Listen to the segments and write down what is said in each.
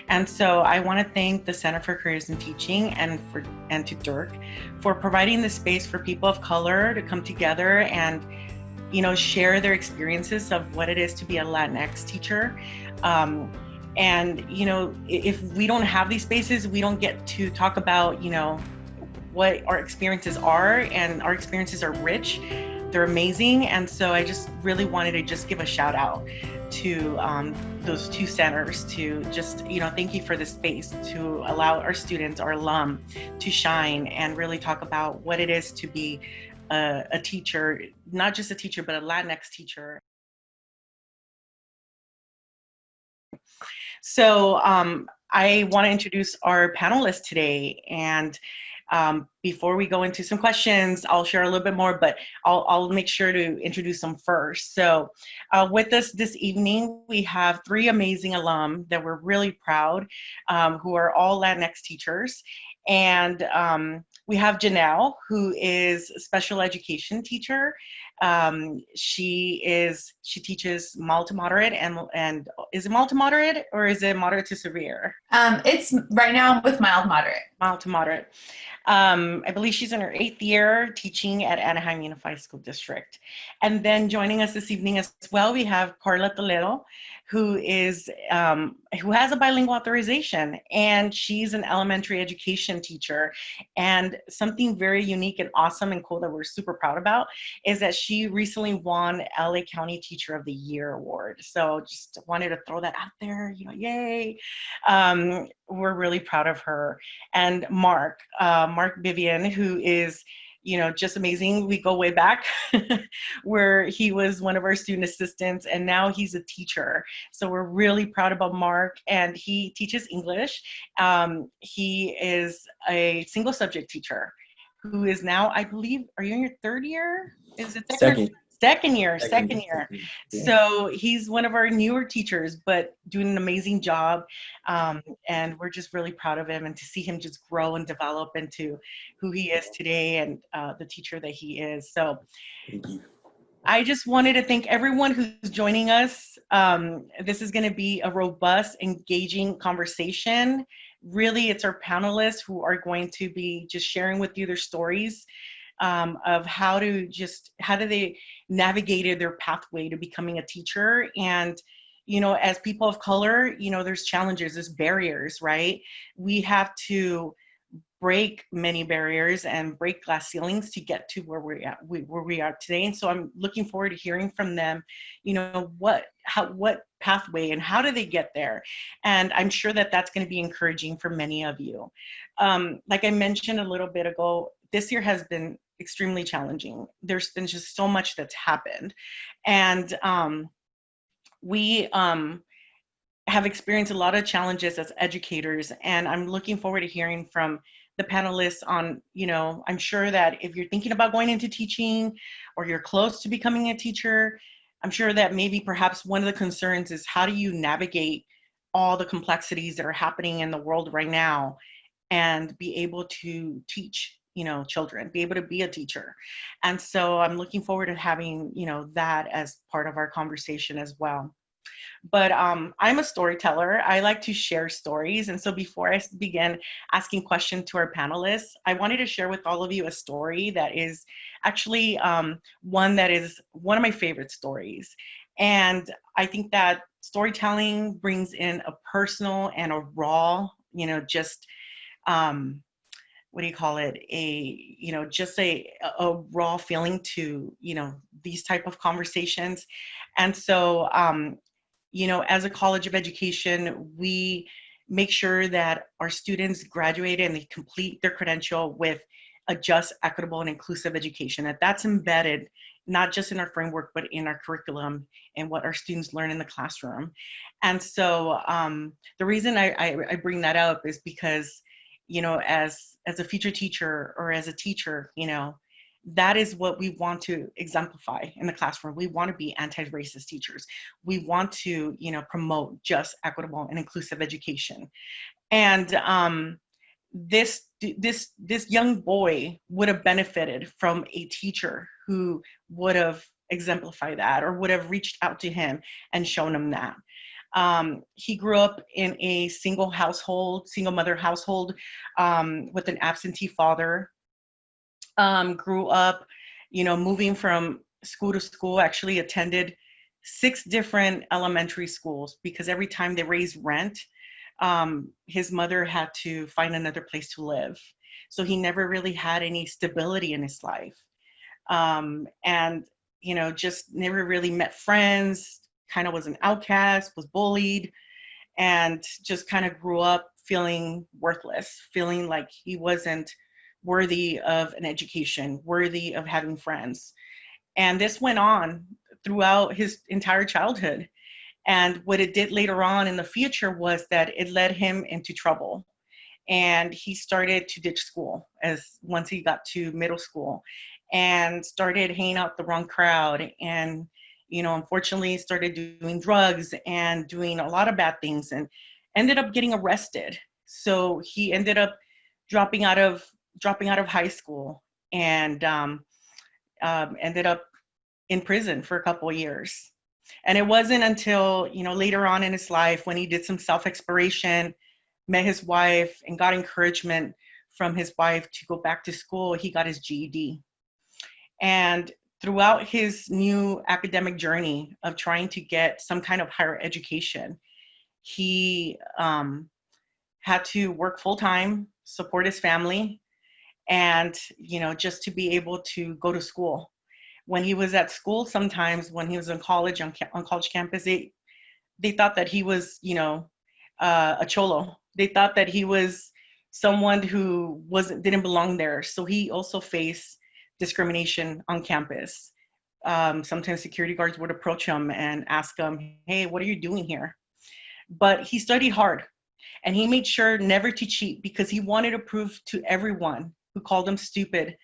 And so I want to thank the Center for Careers in Teaching and to Dirk for providing the space for people of color to come together and share their experiences of what it is to be a Latinx teacher. And if we don't have these spaces, we don't get to talk about what our experiences are, and our experiences are rich. They're amazing. And so I just really wanted to just give a shout out to those two centers to just, thank you for the space to allow our students, our alum, to shine and really talk about what it is to be a teacher, not just a teacher, but a Latinx teacher. So I want to introduce our panelists today. And before we go into some questions, I'll share a little bit more, but I'll make sure to introduce them first. So with us this evening, we have three amazing alum that we're really proud, who are all Latinx teachers. And we have Janelle, who is a special education teacher. She teaches mild to moderate, and is it mild to moderate or is it moderate to severe? It's right now with mild moderate. Mild to moderate. I believe she's in her 8th year teaching at Anaheim Unified School District. And then joining us this evening as well, we have Carla Toledo, who has a bilingual authorization, and she's an elementary education teacher. And something very unique and awesome and cool that we're super proud about is that she recently won LA County Teacher of the Year award. So just wanted to throw that out there, yay. We're really proud of her. And Mark Vivian, who is just amazing. We go way back where he was one of our student assistants, and now he's a teacher. So we're really proud about Mark, and he teaches English. He is a single subject teacher who is now, I believe, are you in your 3rd year? Is it second? Second year. Yeah. So he's one of our newer teachers, but doing an amazing job. And we're just really proud of him, and to see him just grow and develop into who he is today, and the teacher that he is. So Thank you. I just wanted to thank everyone who's joining us. This is going to be a robust, engaging conversation. Really, it's our panelists who are going to be just sharing with you their stories of how do they navigated their pathway to becoming a teacher. And as people of color, there's challenges, there's barriers, right? We have to break many barriers and break glass ceilings to get to where we are today. And so I'm looking forward to hearing from them, what pathway and how do they get there? And I'm sure that that's going to be encouraging for many of you. Like I mentioned a little bit ago, this year has been extremely challenging. There's been just so much that's happened. And we have experienced a lot of challenges as educators, and I'm looking forward to hearing from the panelists on, I'm sure that if you're thinking about going into teaching or you're close to becoming a teacher, I'm sure that maybe perhaps one of the concerns is how do you navigate all the complexities that are happening in the world right now and be able to teach children, be able to be a teacher. And so I'm looking forward to having, that as part of our conversation as well. But I'm a storyteller. I like to share stories. And so before I begin asking questions to our panelists, I wanted to share with all of you a story that is actually one that is one of my favorite stories. And I think that storytelling brings in a personal and a raw, what do you call it? Just a raw feeling to, these type of conversations. And so, as a college of education, we make sure that our students graduate and they complete their credential with a just, equitable, and inclusive education. And that's embedded not just in our framework, but in our curriculum and what our students learn in the classroom. And so the reason I bring that up is because, as a future teacher or as a teacher, that is what we want to exemplify in the classroom. We want to be anti-racist teachers. We want to, promote just, equitable, and inclusive education. And this young boy would have benefited from a teacher who would have exemplified that or would have reached out to him and shown him that. He grew up in a single mother household, with an absentee father. Grew up, moving from school to school, actually attended 6 different elementary schools because every time they raised rent, his mother had to find another place to live. So he never really had any stability in his life. And, just never really met friends, kind of was an outcast, was bullied, and just kind of grew up feeling worthless, feeling like he wasn't worthy of an education, worthy of having friends. And this went on throughout his entire childhood. And what it did later on in the future was that it led him into trouble. And he started to ditch school as once he got to middle school, and started hanging out the wrong crowd, and unfortunately started doing drugs and doing a lot of bad things, and ended up getting arrested. So he ended up dropping out of high school, and ended up in prison for a couple of years. And it wasn't until later on in his life, when he did some self-exploration, met his wife, and got encouragement from his wife to go back to school, he got his GED. And throughout his new academic journey of trying to get some kind of higher education, he had to work full time, support his family, and just to be able to go to school. When he was at school, sometimes when he was in college, on college campus, they thought that he was a cholo. They thought that he was someone who didn't belong there. So he also faced discrimination on campus. Sometimes security guards would approach him and ask him, "Hey, what are you doing here?" But he studied hard, and he made sure never to cheat, because he wanted to prove to everyone who called him stupid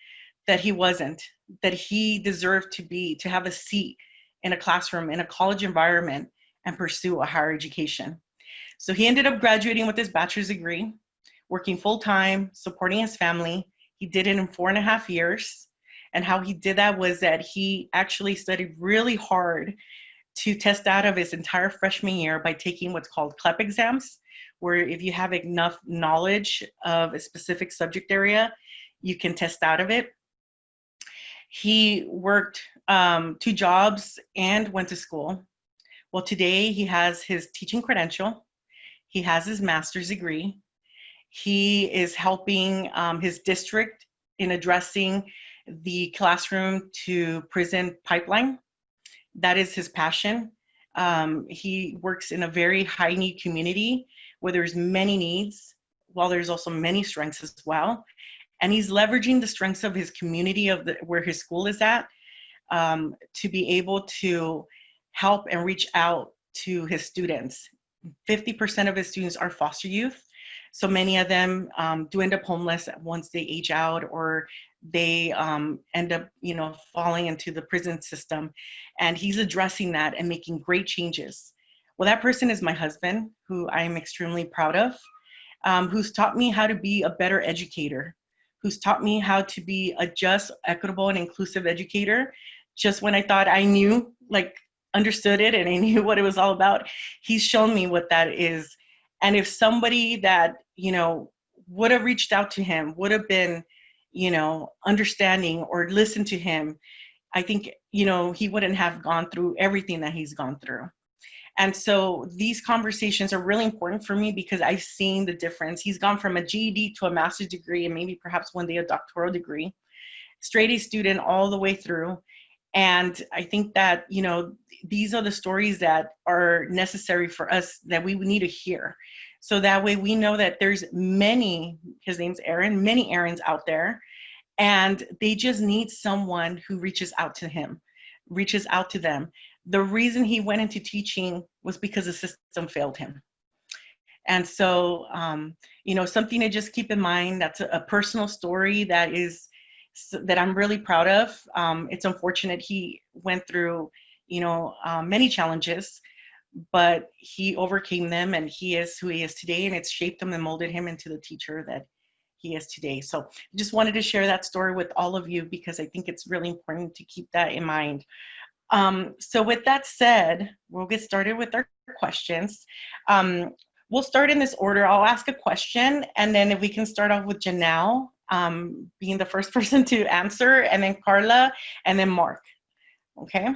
that he wasn't, that he deserved to have a seat in a classroom, in a college environment, and pursue a higher education. So he ended up graduating with his bachelor's degree, working full time, supporting his family. He did it in 4.5 years. And how he did that was that he actually studied really hard to test out of his entire freshman year by taking what's called CLEP exams, where if you have enough knowledge of a specific subject area, you can test out of it. He worked 2 jobs and went to school. Well, today he has his teaching credential. He has his master's degree. He is helping his district in addressing the classroom to prison pipeline. That is his passion. He works in a very high need community where there's many needs, while there's also many strengths as well. And he's leveraging the strengths of his community, where his school is at, to be able to help and reach out to his students. 50% of his students are foster youth. So many of them do end up homeless once they age out, or they end up, falling into the prison system. And he's addressing that and making great changes. Well, that person is my husband, who I'm extremely proud of, who's taught me how to be a better educator, who's taught me how to be a just, equitable, and inclusive educator. Just when I thought I knew, understood it, and I knew what it was all about, he's shown me what that is. And if somebody that, would have reached out to him, would have been, understanding or listened to him, I think, he wouldn't have gone through everything that he's gone through. And so these conversations are really important for me, because I've seen the difference. He's gone from a GED to a master's degree, and maybe perhaps one day a doctoral degree, straight A student all the way through. And I think that, these are the stories that are necessary for us, that we need to hear. So that way we know that there's his name's Aaron, many Aarons out there, and they just need someone who reaches out to them. The reason he went into teaching was because the system failed him. And so, something to just keep in mind. That's a personal story that I'm really proud of. It's unfortunate he went through, many challenges, but he overcame them, and he is who he is today, and it's shaped him and molded him into the teacher that he is today. So I just wanted to share that story with all of you, because I think it's really important to keep that in mind. So with that said, we'll get started with our questions. We'll start in this order. I'll ask a question, and then if we can start off with Janelle being the first person to answer, and then Carla, and then Mark. Okay.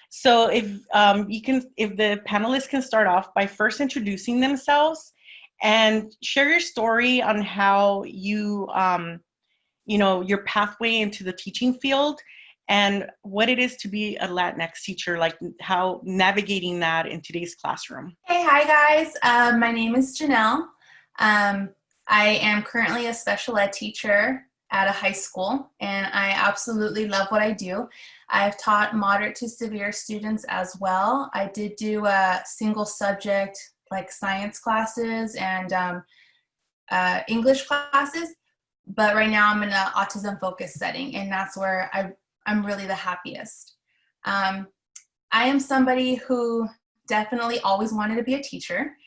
So if if the panelists can start off by first introducing themselves and share your story on how you, your pathway into the teaching field and what it is to be a Latinx teacher, like how navigating that in today's classroom. Hey, hi guys. My name is Janelle. I am currently a special ed teacher at a high school, and I absolutely love what I do. I've taught moderate to severe students as well. I did do a single subject like science classes and English classes, but right now I'm in an autism focused setting, and that's where I'm really the happiest. I am somebody who definitely always wanted to be a teacher.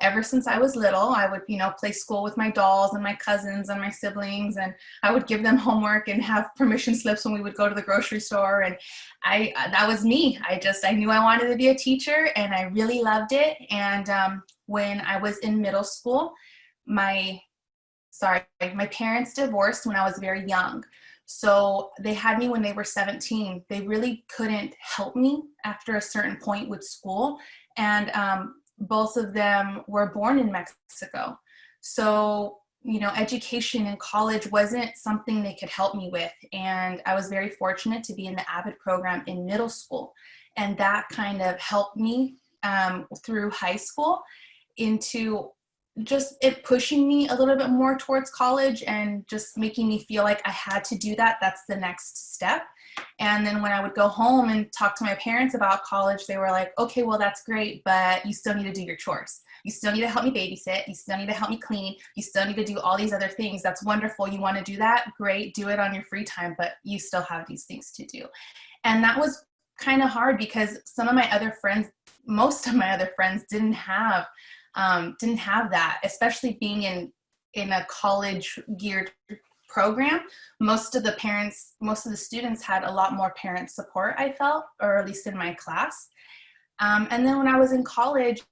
Ever since I was little, I would, play school with my dolls and my cousins and my siblings, and I would give them homework and have permission slips when we would go to the grocery store. And that was me. I knew I wanted to be a teacher, and I really loved it. And when I was in middle school, my parents divorced when I was very young. So they had me when they were 17. They really couldn't help me after a certain point with school. And both of them were born in Mexico. So, education in college wasn't something they could help me with. And I was very fortunate to be in the AVID program in middle school. And that kind of helped me through high school into just it pushing me a little bit more towards college and just making me feel like I had to do that. That's the next step. And then when I would go home and talk to my parents about college, they were like, okay, well, that's great, but you still need to do your chores. You still need to help me babysit. You still need to help me clean. You still need to do all these other things. That's wonderful. You want to do that? Great. Do it on your free time, but you still have these things to do. And that was kind of hard because most of my other friends didn't have that, especially being in a college geared program. Most of the students had a lot more parent support, I felt, or at least in my class. And then when I was in college,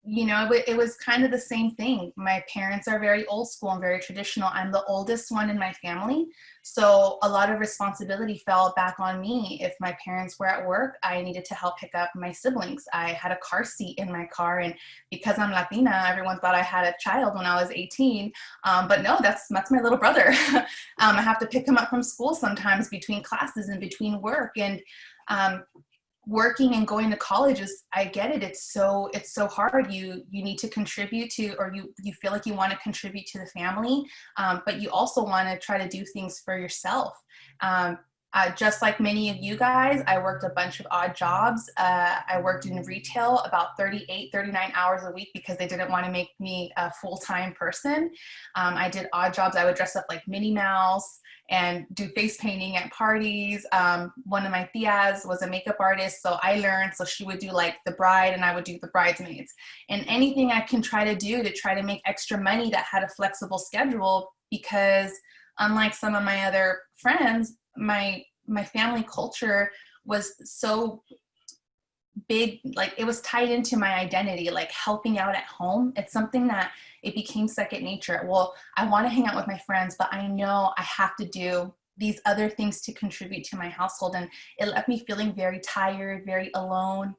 it was kind of the same thing. My parents are very old school and very traditional. I'm the oldest one in my family. So a lot of responsibility fell back on me. If my parents were at work, I needed to help pick up my siblings. I had a car seat in my car, and because I'm Latina, everyone thought I had a child when I was 18. But no, that's my little brother. I have to pick him up from school sometimes between classes and between work. And working and going to college I get it. It's so hard. You need to contribute to, or you feel like you want to contribute to the family, but you also want to try to do things for yourself. Just like many of you guys, I worked a bunch of odd jobs. I worked in retail about 38, 39 hours a week because they didn't want to make me a full-time person. I did odd jobs. I would dress up like Minnie Mouse and do face painting at parties. One of my tias was a makeup artist, so I learned. So she would do like the bride and I would do the bridesmaids. And anything I can try to do to try to make extra money that had a flexible schedule, because unlike some of my other friends, my family culture was so big, like it was tied into my identity, like helping out at home. It's something that it became second nature. Well, I want to hang out with my friends, but I know I have to do these other things to contribute to my household. And it left me feeling very tired, very alone.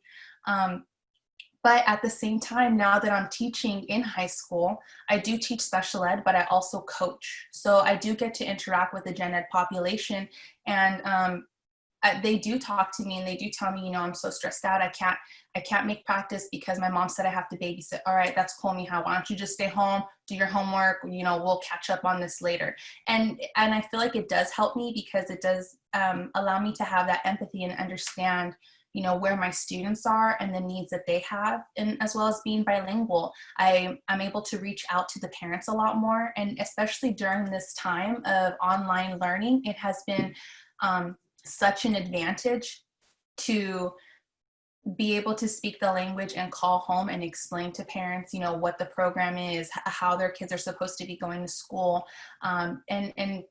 But at the same time, now that I'm teaching in high school, I do teach special ed, but I also coach. So I do get to interact with the gen ed population, and they do talk to me and they do tell me, I'm so stressed out. I can't make practice because my mom said I have to babysit. All right, that's cool, Mija. Why don't you just stay home, do your homework? We'll catch up on this later. And I feel like it does help me because it does allow me to have that empathy and understand where my students are and the needs that they have. And as well as being bilingual, I'm able to reach out to the parents a lot more. And especially during this time of online learning, it has been such an advantage to be able to speak the language and call home and explain to parents, what the program is, how their kids are supposed to be going to school. And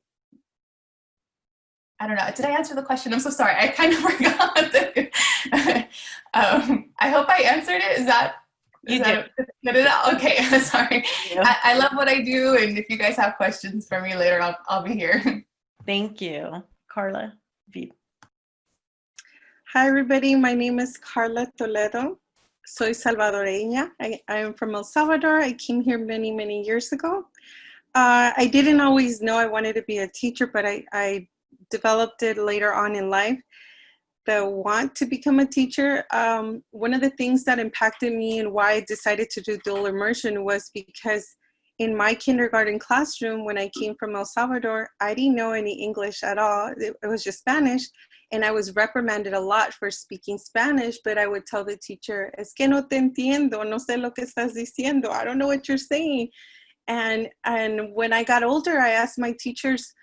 I don't know. Did I answer the question? I'm so sorry. I kind of forgot. I hope I answered it. Is that good enough? Okay, sorry. Yeah. I love what I do, and if you guys have questions for me later, I'll be here. Thank you. Carla V. Hi, everybody. My name is Carla Toledo. Soy salvadoreña. I am from El Salvador. I came here many, many years ago. I didn't always know I wanted to be a teacher, but I developed it later on in life, the want to become a teacher. One of the things that impacted me and why I decided to do dual immersion was because in my kindergarten classroom, when I came from El Salvador, I didn't know any English at all. It was just Spanish. And I was reprimanded a lot for speaking Spanish, but I would tell the teacher, es que no te entiendo, no sé lo que estás diciendo. I don't know what you're saying. And when I got older, I asked my teachers,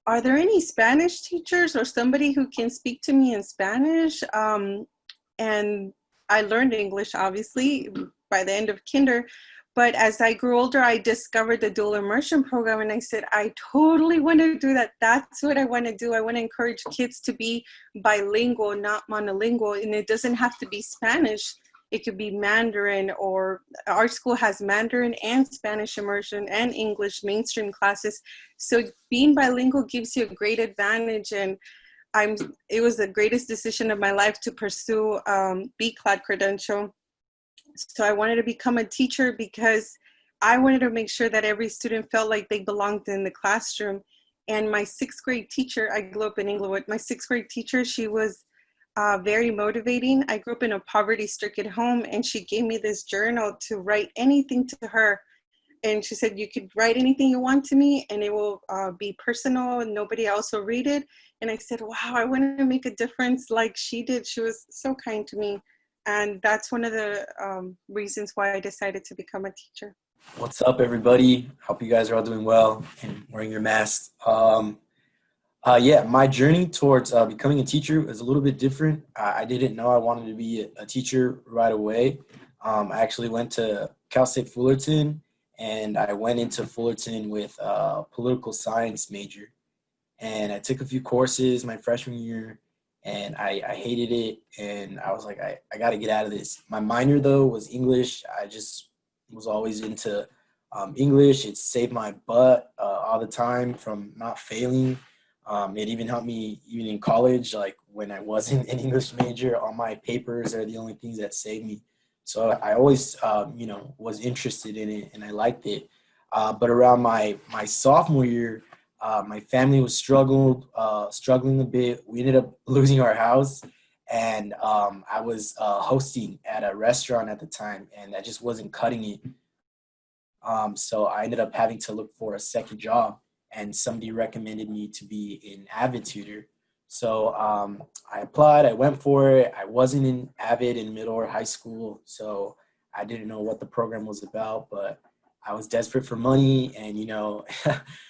are there any Spanish teachers or somebody who can speak to me in Spanish? And I learned English, obviously, by the end of kinder. But as I grew older, I discovered the dual immersion program, and I said, I totally want to do that. That's what I want to do. I want to encourage kids to be bilingual, not monolingual, and it doesn't have to be Spanish. It could be Mandarin, or our school has Mandarin and Spanish immersion and English mainstream classes. So being bilingual gives you a great advantage, and it was the greatest decision of my life to pursue BCLAD credential. So I wanted to become a teacher because I wanted to make sure that every student felt like they belonged in the classroom. And my sixth grade teacher, I grew up in Englewood, my sixth grade teacher, she was very motivating. I grew up in a poverty-stricken home, and she gave me this journal to write anything to her. And she said, you could write anything you want to me, and it will be personal, and nobody else will read it. And I said, wow, I want to make a difference like she did. She was so kind to me. And that's one of the reasons why I decided to become a teacher. What's up, everybody? Hope you guys are all doing well and wearing your masks. Yeah, my journey towards becoming a teacher is a little bit different. I didn't know I wanted to be a teacher right away. I actually went to Cal State Fullerton, and I went into Fullerton with a political science major. And I took a few courses my freshman year, and I hated it. And I was like, I got to get out of this. My minor, though, was English. I just was always into English. It saved my butt all the time from not failing. It even helped me even in college, like when I wasn't an English major, all my papers are the only things that saved me. So I always, was interested in it, and I liked it. But around my sophomore year, my family was struggling a bit. We ended up losing our house, and I was hosting at a restaurant at the time, and that just wasn't cutting it. So I ended up having to look for a second job, and somebody recommended me to be an Avid tutor. So I applied, I went for it. I wasn't in Avid in middle or high school, so I didn't know what the program was about, but I was desperate for money, and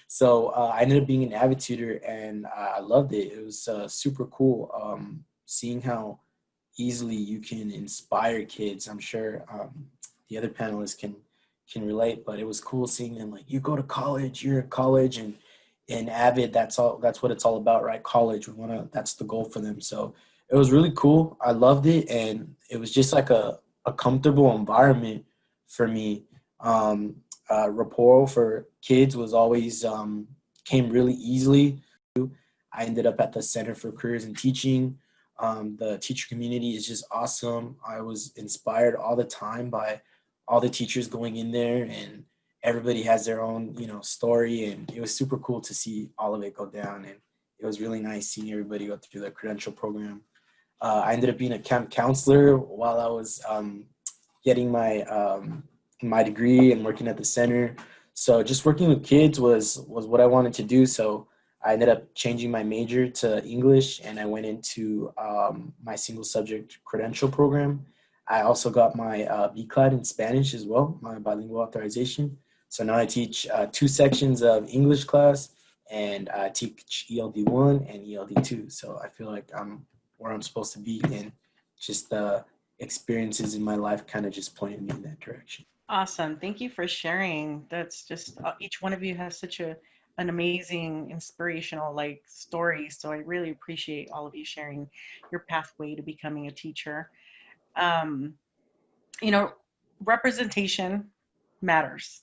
so I ended up being an Avid tutor, and I loved it. It was super cool seeing how easily you can inspire kids. I'm sure the other panelists can relate, but it was cool seeing them like, you go to college, you're in college, and in Avid, that's what it's all about, right? College, that's the goal for them. So it was really cool. I loved it, and it was just like a comfortable environment for me. Rapport for kids was always came really easily. I ended up at the Center for Careers in Teaching. The teacher community is just awesome. I was inspired all the time by all the teachers going in there, and everybody has their own, story, and it was super cool to see all of it go down. And it was really nice seeing everybody go through the credential program. I ended up being a camp counselor while I was getting my degree and working at the center. So just working with kids was what I wanted to do. So I ended up changing my major to English, and I went into my single subject credential program. I also got my BCLAD in Spanish as well, my bilingual authorization. So now I teach 2 sections of English class, and I teach ELD 1 and ELD 2. So I feel like I'm where I'm supposed to be, and just the experiences in my life kind of just pointed me in that direction. Awesome. Thank you for sharing. That's just, each one of you has such a an amazing, inspirational like story. So I really appreciate all of you sharing your pathway to becoming a teacher. Um, you know, representation matters.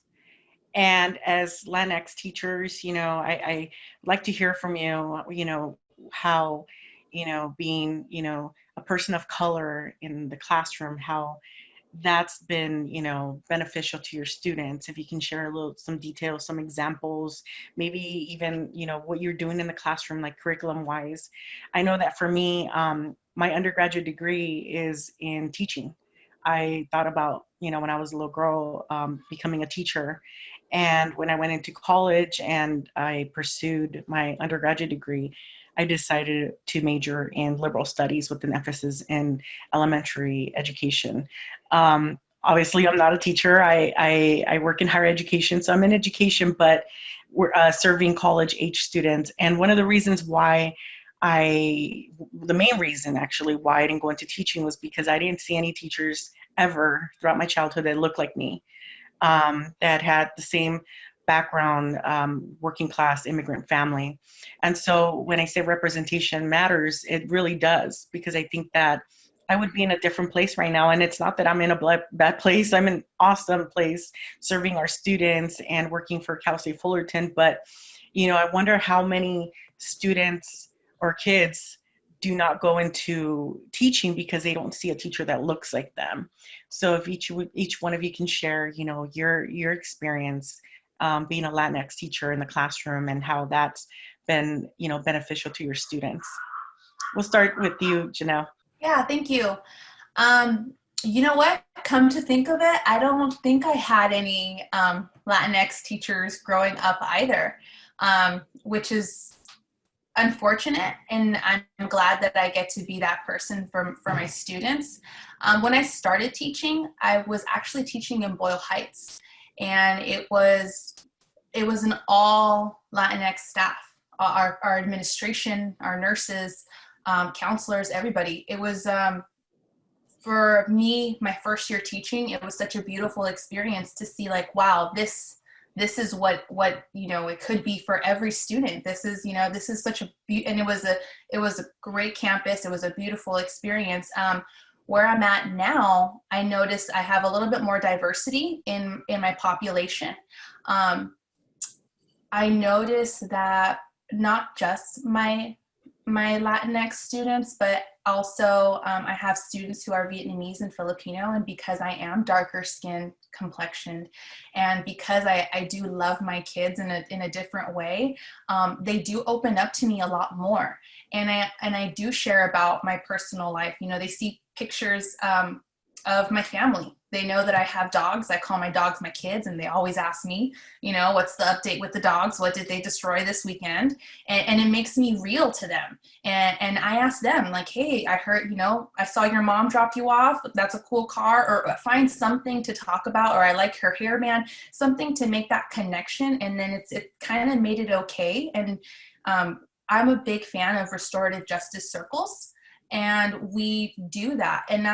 And as Latinx teachers, I like to hear from you, how, being, a person of color in the classroom, how that's been, beneficial to your students. If you can share some details, some examples, maybe even, what you're doing in the classroom, like curriculum wise. I know that for me, my undergraduate degree is in teaching. I thought about, when I was a little girl, becoming a teacher. And when I went into college and I pursued my undergraduate degree, I decided to major in liberal studies with an emphasis in elementary education. Obviously, I'm not a teacher. I work in higher education, so I'm in education, but we're serving college age students. And one of the reasons why the main reason actually why I didn't go into teaching was because I didn't see any teachers ever throughout my childhood that looked like me, that had the same background, working class immigrant family. And so when I say representation matters, it really does, because I think that I would be in a different place right now. And it's not that I'm in a bad place. I'm in an awesome place serving our students and working for Cal State Fullerton. But, I wonder how many students or kids do not go into teaching because they don't see a teacher that looks like them. So if each one of you can share, your experience being a Latinx teacher in the classroom and how that's been, beneficial to your students. We'll start with you, Janelle. Yeah, thank you. You know what? Come to think of it, I don't think I had any Latinx teachers growing up either, which is unfortunate, and I'm glad that I get to be that person for my students. When I started teaching, I was actually teaching in Boyle Heights, and it was an all Latinx staff, our administration, our nurses, counselors, everybody. It was, for me, my first year teaching, it was such a beautiful experience to see, like, wow, this is what it could be for every student. This is such a and it was a great campus. It was a beautiful experience. Where I'm at now, I noticed I have a little bit more diversity in my population. I noticed that not just my Latinx students, but also I have students who are Vietnamese and Filipino, and because I am darker skinned complexioned, and because I do love my kids in a different way, they do open up to me a lot more, and I do share about my personal life. They see pictures of my family. They know that I have dogs. I call my dogs my kids, and they always ask me, what's the update with the dogs? What did they destroy this weekend? And it makes me real to them. And I ask them, like, hey, I heard, I saw your mom dropped you off. That's a cool car. Or find something to talk about. Or I like her hairband, something to make that connection. And then it kind of made it okay. And I'm a big fan of restorative justice circles. And we do that. And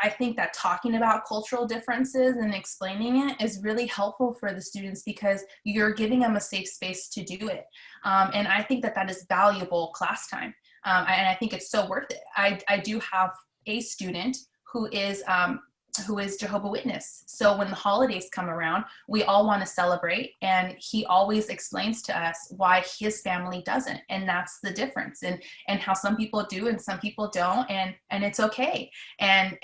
I think that talking about cultural differences and explaining it is really helpful for the students, because you're giving them a safe space to do it. And I think that is valuable class time. And I think it's so worth it. I do have a student who is Jehovah's Witness. So when the holidays come around, we all want to celebrate, and he always explains to us why his family doesn't, and that's the difference, and how some people do and some people don't, and it's okay. And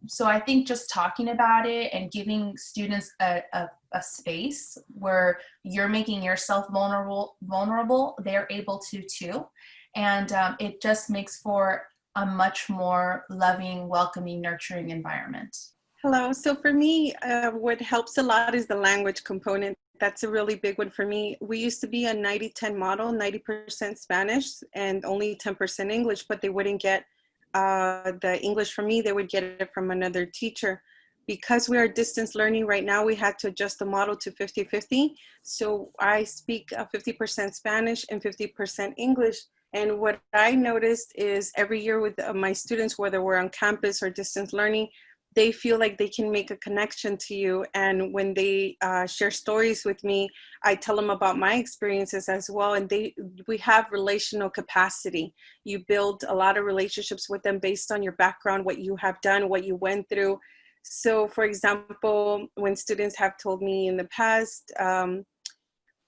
so I think just talking about it and giving students a space where you're making yourself vulnerable, they're able to too, and it just makes for a much more loving, welcoming, nurturing environment. Hello. So for me, what helps a lot is the language component. That's a really big one for me. We used to be a 90-10 model, 90% Spanish and only 10% English, but they wouldn't get the English from me. They would get it from another teacher. Because we are distance learning right now, we had to adjust the model to 50-50. So I speak 50% Spanish and 50% English. And what I noticed is every year with my students, whether we're on campus or distance learning, they feel like they can make a connection to you. And when they share stories with me, I tell them about my experiences as well. And we have relational capacity. You build a lot of relationships with them based on your background, what you have done, what you went through. So for example, when students have told me in the past,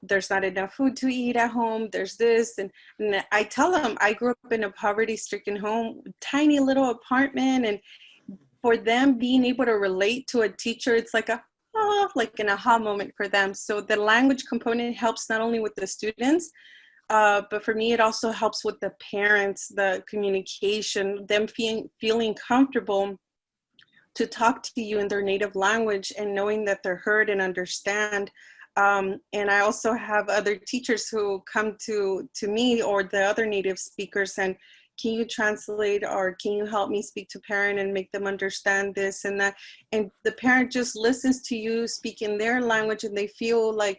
there's not enough food to eat at home, there's this, and I tell them I grew up in a poverty-stricken home, tiny little apartment, and for them being able to relate to a teacher, it's like like an aha moment for them. So the language component helps not only with the students, but for me, it also helps with the parents, the communication, them feeling comfortable to talk to you in their native language and knowing that they're heard and understand. And I also have other teachers who come to me or the other native speakers and, can you translate, or can you help me speak to parent and make them understand this and that? And the parent just listens to you speak in their language and they feel like,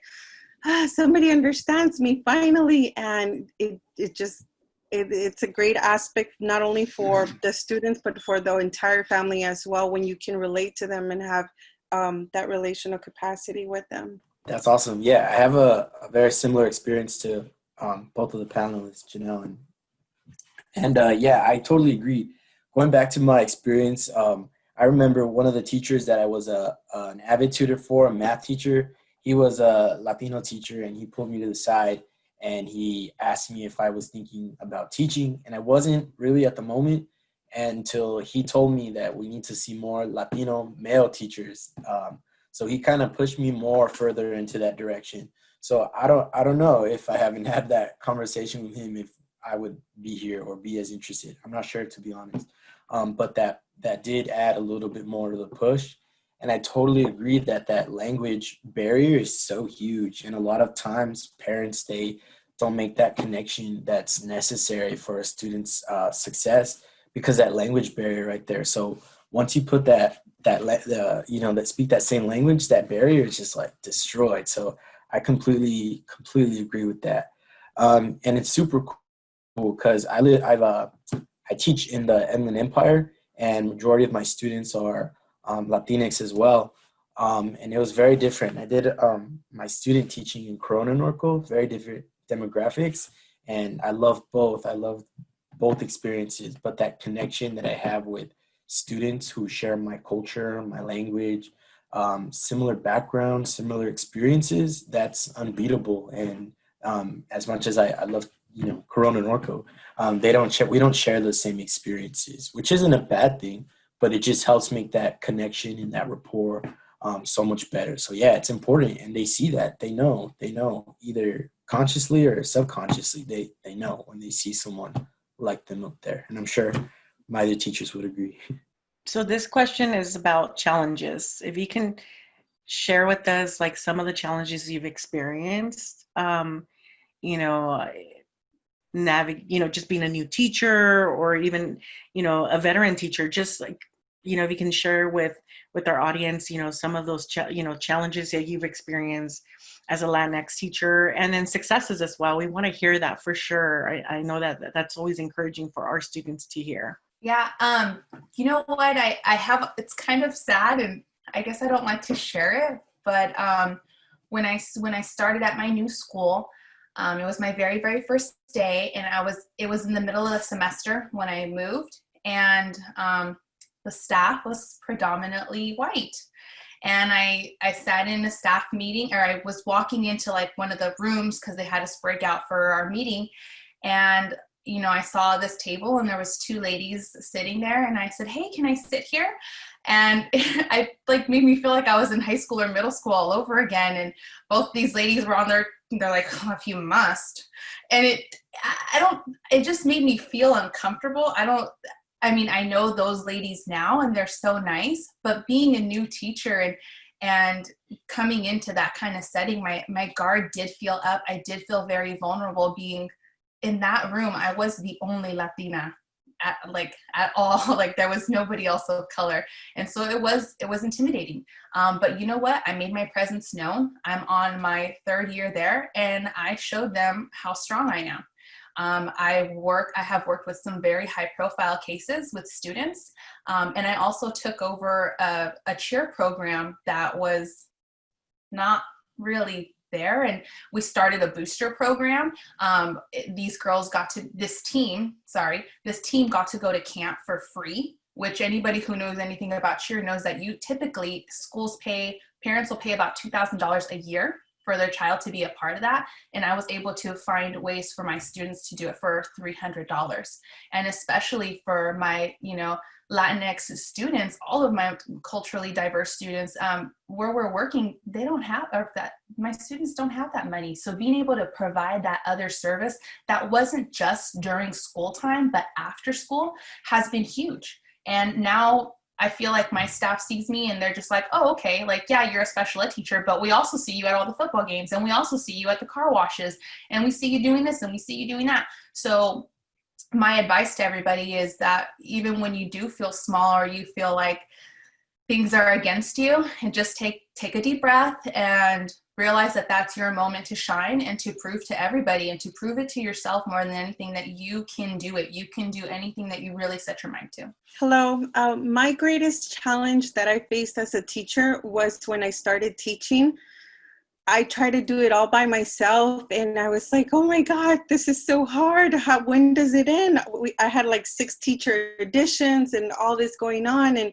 somebody understands me finally. And it's a great aspect, not only for the students, but for the entire family as well, when you can relate to them and have that relational capacity with them. That's awesome. Yeah, I have a very similar experience to both of the panelists, Janelle and yeah, I totally agree. Going back to my experience, I remember one of the teachers that I was an avid tutor for, a math teacher. He was a Latino teacher, and he pulled me to the side and he asked me if I was thinking about teaching, and I wasn't really at the moment until he told me that we need to see more Latino male teachers. So he kind of pushed me more further into that direction. So I don't know if I haven't had that conversation with him, if I would be here or be as interested. I'm not sure, to be honest. But that did add a little bit more to the push. And I totally agree that language barrier is so huge. And a lot of times parents, they don't make that connection that's necessary for a student's success because that language barrier right there. So once you put that speak that same language, that barrier is just like destroyed. So I completely agree with that. And it's super cool because I teach in the Inland Empire, and majority of my students are Latinx as well. And it was very different. I did my student teaching in Corona, Norco, very different demographics, and I love both. I love both experiences, but that connection that I have with students who share my culture, my language, similar backgrounds, similar experiences, that's unbeatable. And as much as I love, Corona Norco, we don't share the same experiences, which isn't a bad thing, but it just helps make that connection and that rapport so much better. So yeah, it's important, and they see that. They know either consciously or subconsciously. They know when they see someone like them up there, and I'm sure my other teachers would agree. So this question is about challenges. If you can share with us like some of the challenges you've experienced, just being a new teacher, or even, a veteran teacher, just like, if you can share with our audience, some of those, challenges that you've experienced as a Latinx teacher, and then successes as well. We want to hear that for sure. I know that's always encouraging for our students to hear. Yeah. You know what? I have, it's kind of sad, and I guess I don't like to share it, but when I started at my new school, it was my very, very first day, and it was in the middle of the semester when I moved, and the staff was predominantly white. And I sat in a staff meeting, or I was walking into like one of the rooms because they had us break out for our meeting. And, I saw this table and there was two ladies sitting there, and I said, "Hey, can I sit here?" And I like made me feel like I was in high school or middle school all over again. And both these ladies were they're like, "Oh, if you must." And it just made me feel uncomfortable. I know those ladies now and they're so nice, but being a new teacher and coming into that kind of setting, my guard did feel up. I did feel very vulnerable being in that room. I was the only Latina at all. Like there was nobody else of color. And so it was intimidating. But you know what? I made my presence known. I'm on my third year there, and I showed them how strong I am. I have worked with some very high profile cases with students. And I also took over a cheer program that was not really there, and we started a booster program. This team got to go to camp for free, which anybody who knows anything about cheer knows that parents will pay about $2,000 a year for their child to be a part of that. And I was able to find ways for my students to do it for $300. And especially for my, Latinx students, all of my culturally diverse students, where we're working, my students don't have that money. So being able to provide that other service that wasn't just during school time, but after school has been huge. And now I feel like my staff sees me and they're just like, oh, okay, like, yeah, you're a special ed teacher, but we also see you at all the football games, and we also see you at the car washes, and we see you doing this and we see you doing that. So my advice to everybody is that even when you do feel small or you feel like things are against you, and just take a deep breath and realize that that's your moment to shine and to prove to everybody and to prove it to yourself more than anything that you can do it. You can do anything that you really set your mind to. Hello. My greatest challenge that I faced as a teacher was when I started teaching. I tried to do it all by myself, and I was like, oh my God, this is so hard. When does it end? I had like 6 teacher additions and all this going on, and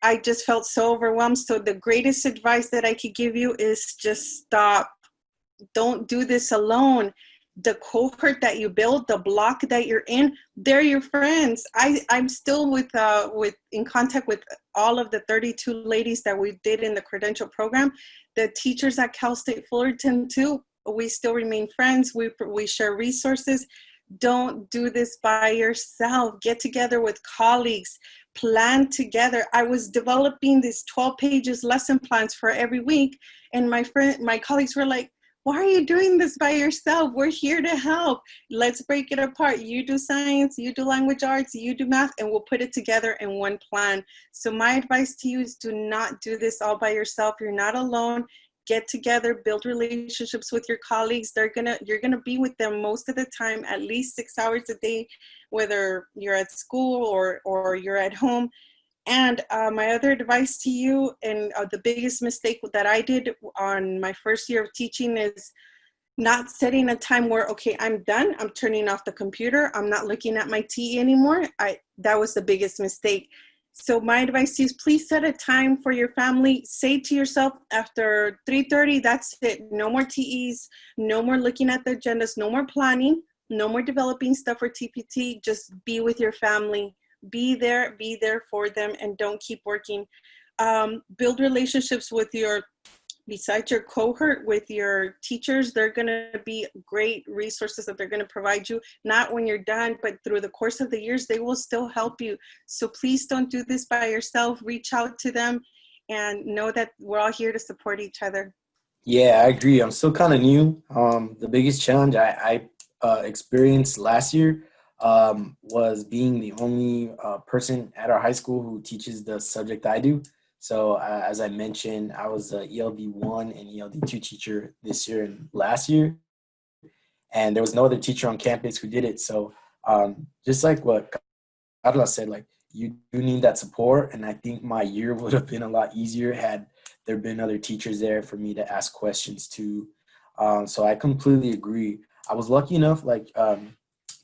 I just felt so overwhelmed. So the greatest advice that I could give you is just stop. Don't do this alone. The cohort that you build, the block that you're in, they're your friends. I'm still in contact with all of the 32 ladies that we did in the credential program. The teachers at Cal State Fullerton too, we still remain friends. We share resources. Don't do this by yourself. Get together with colleagues, plan together. I was developing these 12 pages lesson plans for every week, and my colleagues were like, why are you doing this by yourself? We're here to help. Let's break it apart. You do science, you do language arts, you do math, and we'll put it together in one plan. So my advice to you is do not do this all by yourself. You're not alone. Get together, build relationships with your colleagues. You're gonna be with them most of the time, at least 6 hours a day, whether you're at school or you're at home. And my other advice to you, and the biggest mistake that I did on my first year of teaching, is not setting a time where, okay, I'm done. I'm turning off the computer. I'm not looking at my TE anymore. That was the biggest mistake. So my advice to you is please set a time for your family. Say to yourself, after 3:30, that's it. No more TEs, no more looking at the agendas, no more planning, no more developing stuff for TPT. Just be with your family. Be there for them, and don't keep working. Build relationships besides your cohort, with your teachers. They're gonna be great resources that they're gonna provide you, not when you're done, but through the course of the years, they will still help you. So please don't do this by yourself. Reach out to them and know that we're all here to support each other. Yeah, I agree. I'm still kind of new. The biggest challenge I experienced last year was being the only person at our high school who teaches the subject I do. So as I mentioned, I was a ELD 1 and ELD 2 teacher this year and last year, and there was no other teacher on campus who did it. So just like what Carla said, like, you do need that support, and I think my year would have been a lot easier had there been other teachers there for me to ask questions to. So I completely agree. I was lucky enough,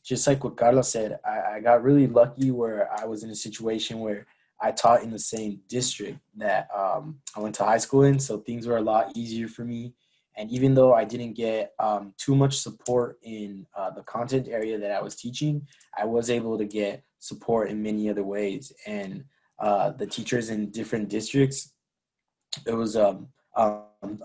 just like what Carla said, I got really lucky where I was in a situation where I taught in the same district that I went to high school in, so things were a lot easier for me. And even though I didn't get too much support in the content area that I was teaching, I was able to get support in many other ways. And the teachers in different districts, it was a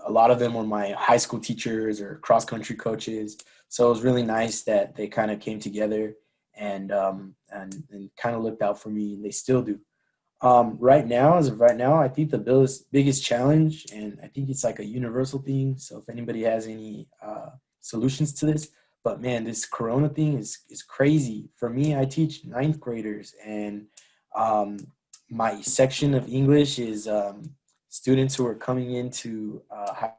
lot of them were my high school teachers or cross-country coaches. So it was really nice that they kind of came together and kind of looked out for me, and they still do. As of right now, I think the biggest challenge, and I think it's like a universal thing, so if anybody has any solutions to this, but man, this Corona thing is crazy. For me, I teach 9th graders, and my section of English is students who are coming into high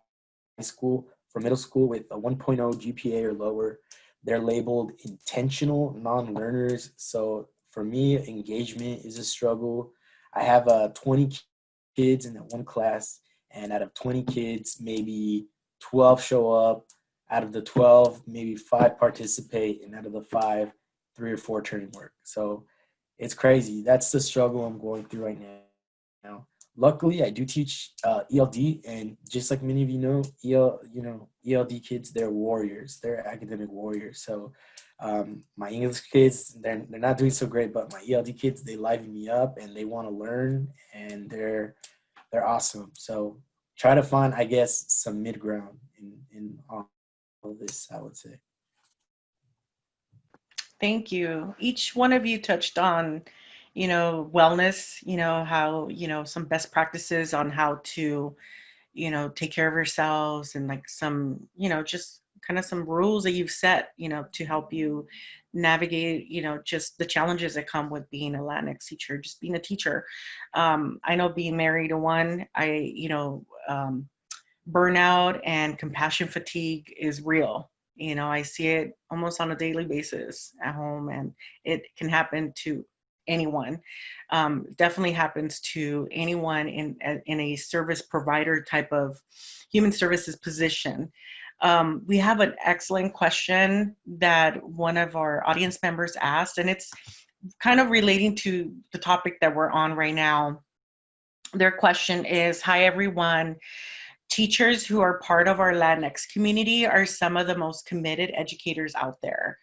school from middle school with a 1.0 GPA or lower. they're labeled intentional non-learners. So for me, engagement is a struggle. I have 20 kids in that one class, and out of 20 kids, maybe 12 show up. Out of the 12, maybe 5 participate, and out of the 5, 3 or 4 turn in work. So it's crazy. That's the struggle I'm going through right now. Luckily, I do teach ELD, and just like many of you know, ELD kids, they're warriors. They're academic warriors. So my English kids, they're not doing so great, but my ELD kids, they liven me up, and they want to learn, and they're awesome. So try to find, I guess, some mid ground in all of this, I would say. Thank you. Each one of you touched on, wellness, how, some best practices on how to, take care of yourselves, and like some, just kind of some rules that you've set, to help you navigate, just the challenges that come with being a Latinx teacher, just being a teacher. I know being married to one, burnout and compassion fatigue is real. I see it almost on a daily basis at home, and it can happen to anyone. Definitely happens to anyone in a service provider type of human services position. We have an excellent question that one of our audience members asked, and it's kind of relating to the topic that we're on right now. Their question is, "Hi everyone. Teachers who are part of our Latinx community are some of the most committed educators out there.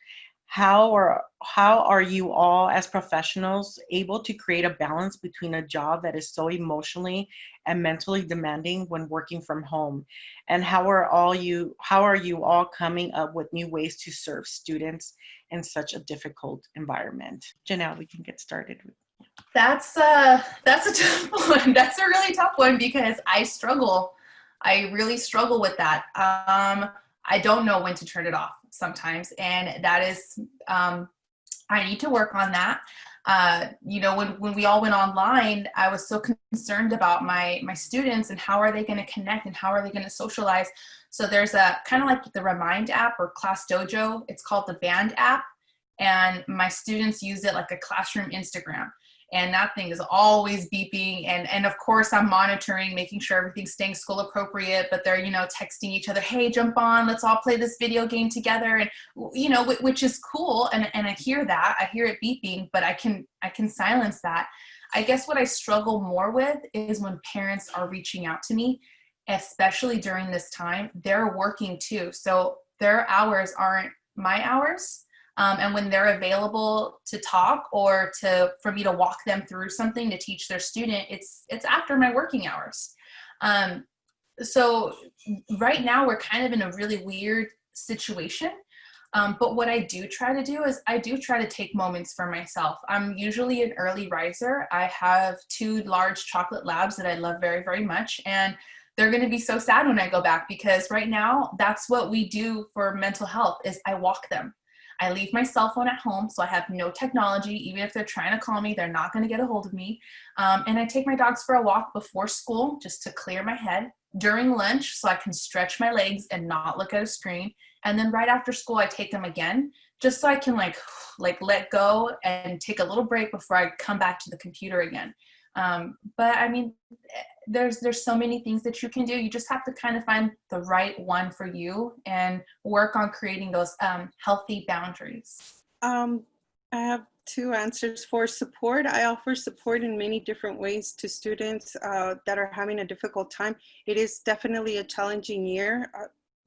How are you all as professionals able to create a balance between a job that is so emotionally and mentally demanding when working from home? And how are you all coming up with new ways to serve students in such a difficult environment?" Janelle, we can get started. That's a tough one. That's a really tough one because I really struggle with that. I don't know when to turn it off sometimes. And that is, I need to work on that. When we all went online, I was so concerned about my students and how are they going to connect and how are they going to socialize. So there's a kind of like the Remind app or Class Dojo. It's called the Band app. And my students use it like a classroom Instagram. And that thing is always beeping. And of course I'm monitoring, making sure everything's staying school appropriate, but they're, texting each other, "Hey, jump on, let's all play this video game together." And, which is cool. And I hear that, I hear it beeping, but I can silence that. I guess what I struggle more with is when parents are reaching out to me, especially during this time. They're working too. So their hours aren't my hours. And when they're available to talk or for me to walk them through something to teach their student, it's after my working hours. So right now we're kind of in a really weird situation. But what I do try to do is I do try to take moments for myself. I'm usually an early riser. I have 2 large chocolate labs that I love very, very much. And they're going to be so sad when I go back, because right now that's what we do for mental health is I walk them. I leave my cell phone at home, so I have no technology. Even if they're trying to call me, they're not going to get a hold of me. And I take my dogs for a walk before school just to clear my head. During lunch, so I can stretch my legs and not look at a screen. And then right after school, I take them again, just so I can like let go and take a little break before I come back to the computer again. But I mean, there's so many things that you can do. You just have to kind of find the right one for you and work on creating those healthy boundaries. I have 2 answers for support. I offer support in many different ways to students that are having a difficult time. It is definitely a challenging year,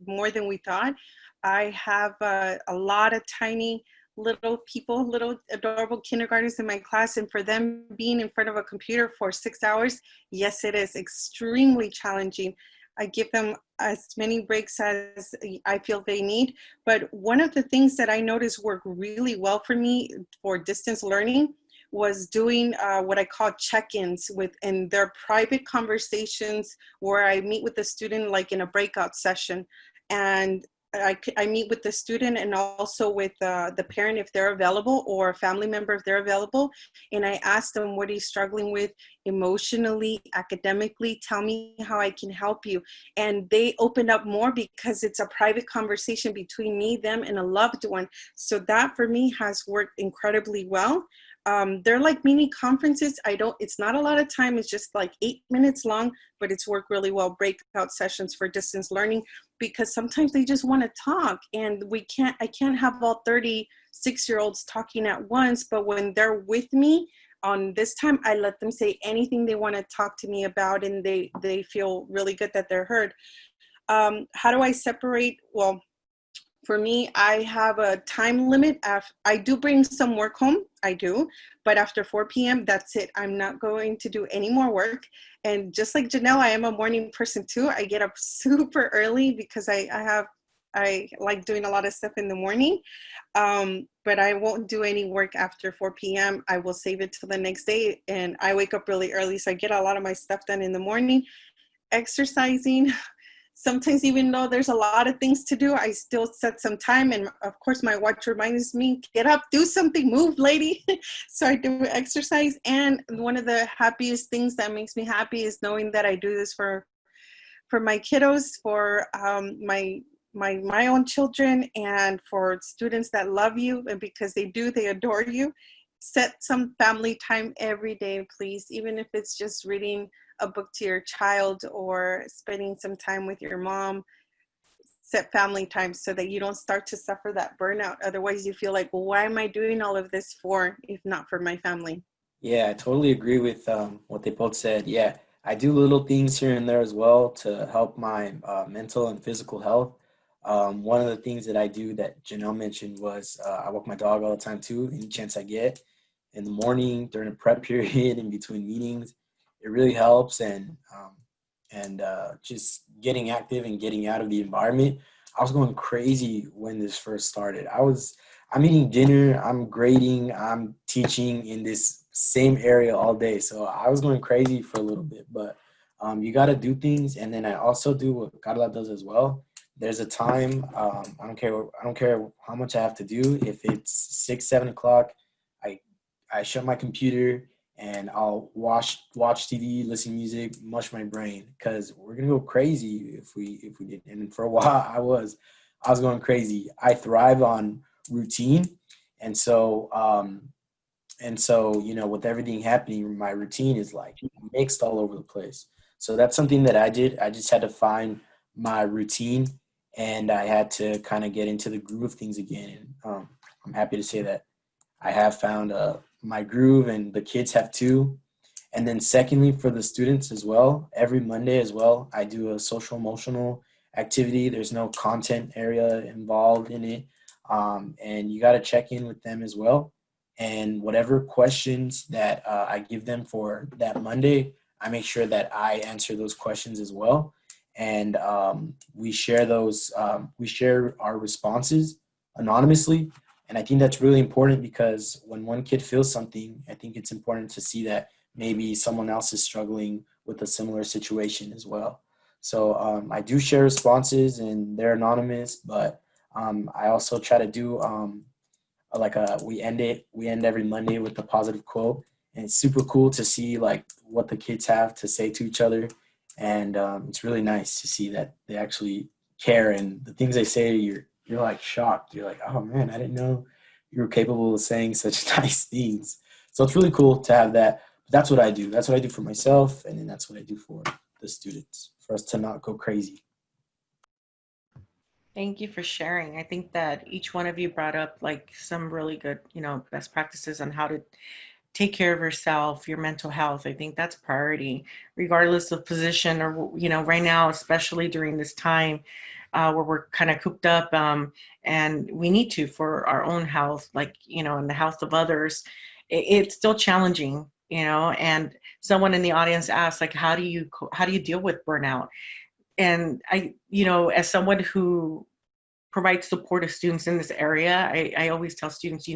more than we thought. I have a lot of tiny little people, little adorable kindergartners in my class, and for them being in front of a computer for 6 hours, yes, it is extremely challenging. I give them as many breaks as I feel they need. But one of the things that I noticed work really well for me for distance learning was doing what I call check-ins in their private conversations, where I meet with the student like in a breakout session. And I meet with the student and also with the parent if they're available, or a family member if they're available. And I ask them, what are you struggling with emotionally, academically? Tell me how I can help you. And they open up more because it's a private conversation between me, them, and a loved one. So that for me has worked incredibly well. They're like mini conferences. It's not a lot of time. It's just like 8 minutes long, but it's worked really well. Breakout sessions for distance learning, because sometimes they just want to talk, and I can't have all 36-year-olds talking at once. But when they're with me on this time, I let them say anything they want to talk to me about, and they feel really good that they're heard. How do I separate? Well, for me, I have a time limit. I do bring some work home, I do, but after 4 p.m., that's it. I'm not going to do any more work. And just like Janelle, I am a morning person too. I get up super early because I like doing a lot of stuff in the morning, but I won't do any work after 4 p.m. I will save it till the next day, and I wake up really early, so I get a lot of my stuff done in the morning. Exercising. Sometimes, even though there's a lot of things to do, I still set some time. And of course, my watch reminds me, get up, do something, move, lady. So I do exercise. And one of the happiest things that makes me happy is knowing that I do this for my kiddos, for my own children, and for students that love you. And because they adore you. Set some family time every day, please, even if it's just reading a book to your child or spending some time with your mom. Set family time so that you don't start to suffer that burnout. Otherwise, you feel like, well, why am I doing all of this for, if not for my family? Yeah, I totally agree with what they both said. Yeah, I do little things here and there as well to help my mental and physical health. One of the things that I do that Janelle mentioned was I walk my dog all the time too, any chance I get in the morning during a prep period in between meetings. It really helps, and just getting active and getting out of the environment. I was going crazy when this first started. I'm eating dinner, I'm grading, I'm teaching in this same area all day. So I was going crazy for a little bit, but you got to do things. And then I also do what Carla does as well. There's a time, I don't care how much I have to do. If it's 6, 7 o'clock, I shut my computer and I'll watch TV, listen to music, mush my brain, because we're gonna go crazy if we did. And for a while, I was going crazy. I thrive on routine, and so with everything happening, my routine is like mixed all over the place. So that's something that I did. I just had to find my routine, and I had to kind of get into the groove of things again. And I'm happy to say that I have found my groove, and the kids have too. And then secondly, for the students as well, every Monday as well, I do a social emotional activity. There's no content area involved in it. And you got to check in with them as well. And whatever questions that I give them for that Monday, I make sure that I answer those questions as well. And we share we share our responses anonymously. And I think that's really important, because when one kid feels something, I think it's important to see that maybe someone else is struggling with a similar situation as well. So I do share responses, and they're anonymous, but I also try to do we end every Monday with a positive quote, and it's super cool to see like what the kids have to say to each other, and it's really nice to see that they actually care, and the things they say, you're like shocked. You're like, oh man, I didn't know you were capable of saying such nice things. So it's really cool to have that. But that's what I do. That's what I do for myself, and then that's what I do for the students, for us to not go crazy. Thank you for sharing. I think that each one of you brought up like some really good, best practices on how to take care of yourself, your mental health. I think that's priority, regardless of position or, right now, especially during this time where we're kind of cooped up, and we need to for our own health, like, and the health of others. It's still challenging, and someone in the audience asked, like, how do you deal with burnout? And as someone who provides support to students in this area, I always tell students,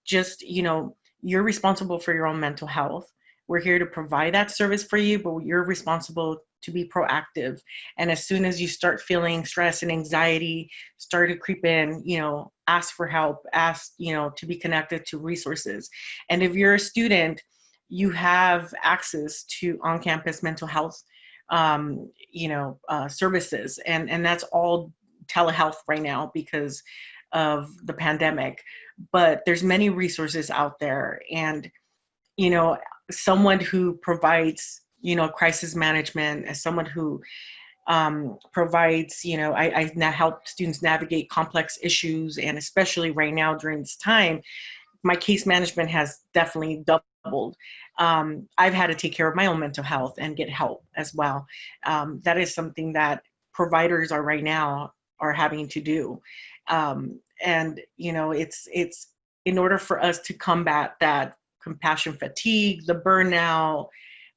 just, you're responsible for your own mental health. We're here to provide that service for you, but you're responsible to be proactive. And as soon as you start feeling stress and anxiety start to creep in, ask for help, ask, to be connected to resources. And if you're a student, you have access to on-campus mental health, services. And that's all telehealth right now because of the pandemic. But there's many resources out there. And, someone who provides, crisis management, as someone who provides, I now help students navigate complex issues. And especially right now during this time, my case management has definitely doubled. I've had to take care of my own mental health and get help as well. That is something that providers are right now are having to do. And, it's in order for us to combat that compassion fatigue, the burnout,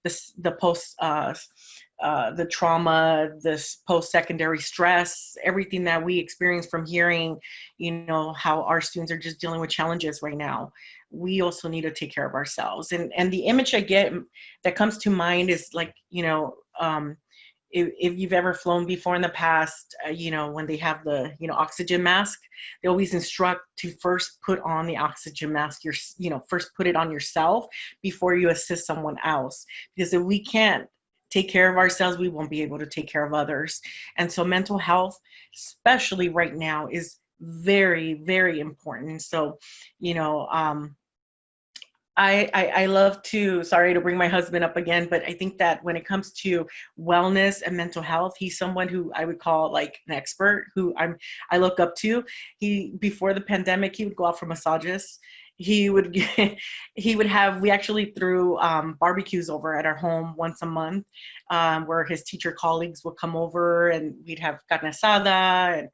the post, the trauma, this post-secondary stress, everything that we experience from hearing, how our students are just dealing with challenges right now. We also need to take care of ourselves. And the image I get that comes to mind is like, if you've ever flown before in the past, when they have the, oxygen mask, they always instruct to first put on the oxygen mask, first put it on yourself before you assist someone else. Because if we can't take care of ourselves, we won't be able to take care of others. And so mental health, especially right now, is very, very important. So, I love to, sorry to bring my husband up again, but I think that when it comes to wellness and mental health, he's someone who I would call like an expert, who I look up to. Before the pandemic, he would go out for massages. We actually threw barbecues over at our home once a month, where his teacher colleagues would come over and we'd have carne asada and,